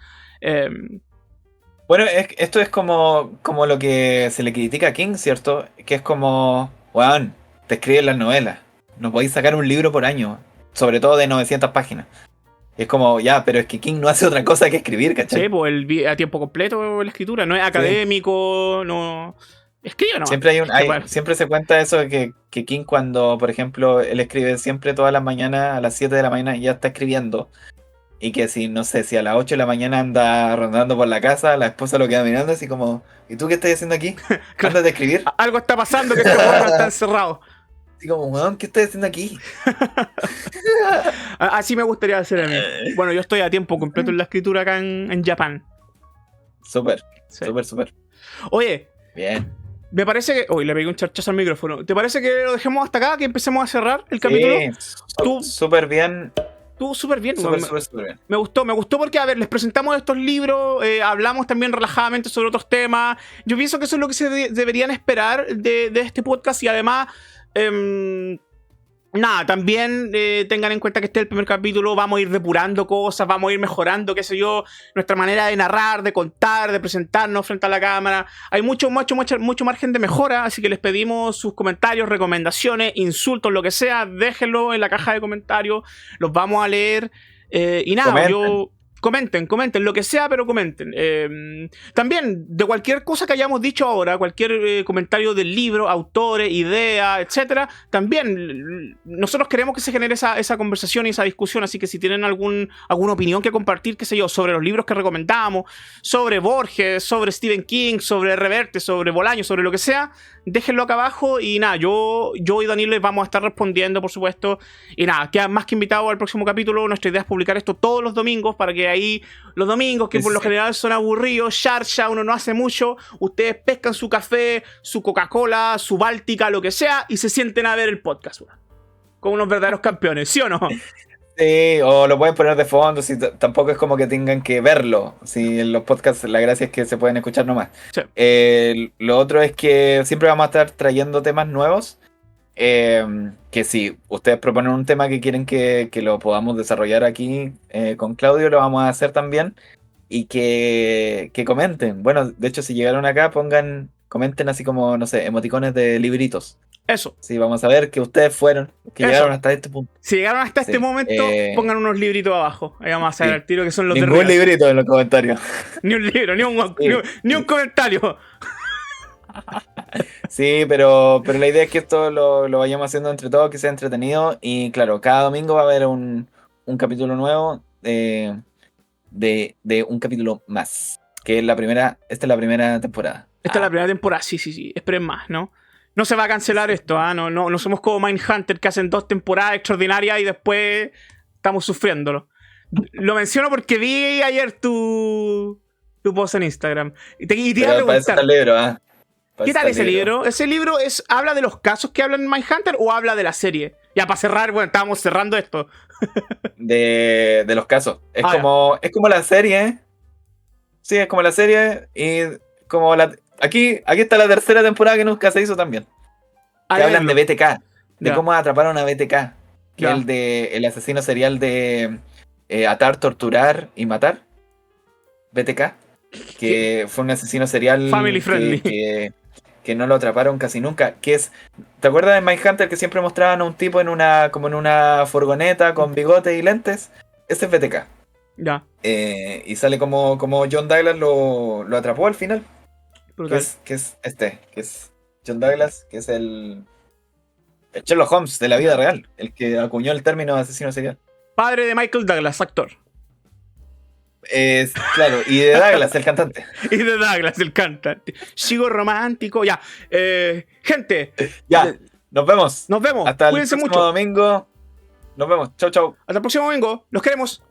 S1: Bueno, esto es como lo que se le critica a King, ¿cierto? Que es como, weón, te escriben las novelas. No podéis sacar un libro por año, sobre todo de 900 páginas. Es como, ya, pero es que King no hace otra cosa que escribir, ¿cachai?
S2: Sí, pues a tiempo completo la escritura, no es académico, no... Escribe nomás.
S1: Siempre se cuenta eso de que King cuando, por ejemplo, él escribe siempre todas las mañanas, a las 7 de la mañana ya está escribiendo. Y que si, no sé, si a las 8 de la mañana anda rondando por la casa, la esposa lo queda mirando así como, ¿y tú qué estás haciendo aquí? ¿Andas de escribir?
S2: Algo está pasando que este weón está encerrado.
S1: Así como, weón, ¿qué estás haciendo aquí?
S2: Así me gustaría hacer a mí. Bueno, yo estoy a tiempo completo en la escritura acá en Japón.
S1: Súper,
S2: sí.
S1: súper.
S2: Oye.
S1: Bien.
S2: Me parece que... Uy, le pegué un charchazo al micrófono. ¿Te parece que lo dejemos hasta acá? ¿Que empecemos a cerrar el capítulo?
S1: Sí, súper bien.
S2: Estuvo súper bien.
S1: Súper bien.
S2: Me gustó porque, a ver, les presentamos estos libros, hablamos también relajadamente sobre otros temas. Yo pienso que eso es lo que se deberían esperar de este podcast y además... nada, también tengan en cuenta que este es el primer capítulo, vamos a ir depurando cosas, vamos a ir mejorando, qué sé yo, nuestra manera de narrar, de contar, de presentarnos frente a la cámara. Hay mucho margen de mejora, así que les pedimos sus comentarios, recomendaciones, insultos, lo que sea, déjenlo en la caja de comentarios, los vamos a leer. Y nada, comenten, lo que sea, pero comenten. También, de cualquier cosa que hayamos dicho ahora, cualquier comentario del libro, autores, ideas, etcétera, también nosotros queremos que se genere esa conversación y esa discusión, así que si tienen alguna opinión que compartir, qué sé yo, sobre los libros que recomendamos, sobre Borges, sobre Stephen King, sobre Reverte, sobre Bolaño, sobre lo que sea, déjenlo acá abajo y nada, yo y Daniel les vamos a estar respondiendo, por supuesto, y nada, quedan más que invitados al próximo capítulo. Nuestra idea es publicar esto todos los domingos para que ahí los domingos, que por lo general son aburridos, charcha, uno no hace mucho, ustedes pescan su café, su Coca-Cola, su Báltica, lo que sea, y se sienten a ver el podcast, como unos verdaderos campeones, ¿sí o no?
S1: Sí, o lo pueden poner de fondo, si tampoco es como que tengan que verlo. Si en los podcasts la gracia es que se pueden escuchar nomás.
S2: Sí.
S1: Lo otro es que siempre vamos a estar trayendo temas nuevos. Que si ustedes proponen un tema que quieren que lo podamos desarrollar aquí con Claudio, lo vamos a hacer también. Y que comenten. Bueno, de hecho, si llegaron acá, comenten así como, no sé, emoticones de libritos.
S2: Eso.
S1: Sí, vamos a ver que ustedes fueron, que llegaron hasta este punto.
S2: Si llegaron hasta este momento, pongan unos libritos abajo. Ahí vamos a hacer el tiro que son los
S1: de ningún librito en los comentarios.
S2: Ni un libro, ni un comentario.
S1: Sí, pero la idea es que esto lo vayamos haciendo entre todos, que sea entretenido. Y claro, cada domingo va a haber un capítulo nuevo de un capítulo más. Que es esta es la primera temporada.
S2: Esta es la primera temporada, sí. Esperen más, ¿no? No se va a cancelar esto, ¿ah? No somos como Mindhunter, que hacen 2 temporadas extraordinarias y después estamos sufriéndolo. Lo menciono porque vi ayer tu post en Instagram. Y te iba a preguntar,
S1: el libro, ¿eh?
S2: ¿Qué tal ese libro? ¿Ese libro habla de los casos que hablan en Mindhunter o habla de la serie? Ya, para cerrar, bueno, estábamos cerrando esto.
S1: De los casos. Es como la serie. Sí, es como la serie. Y como aquí está la tercera temporada que nunca se hizo también. Que hablan de BTK. De cómo atraparon a BTK. Que es el asesino serial de atar, torturar y matar. BTK. Que fue un asesino serial.
S2: Family friendly.
S1: Que no lo atraparon casi nunca. ¿Te acuerdas de Mindhunter que siempre mostraban a un tipo como en una furgoneta con bigote y lentes? Ese es BTK.
S2: Ya.
S1: Y sale como John Douglas lo atrapó al final. Que es John Douglas, que es el Sherlock Holmes de la vida real, el que acuñó el término de asesino serial.
S2: Padre de Michael Douglas, actor.
S1: Claro, y de Douglas, el cantante.
S2: Y de Douglas, el cantante. Sigo romántico, ya. Gente.
S1: Ya, nos vemos.
S2: Nos vemos.
S1: Hasta
S2: Cuídense
S1: el próximo
S2: mucho.
S1: domingo. Nos vemos. Chau.
S2: Hasta el próximo domingo. Los queremos.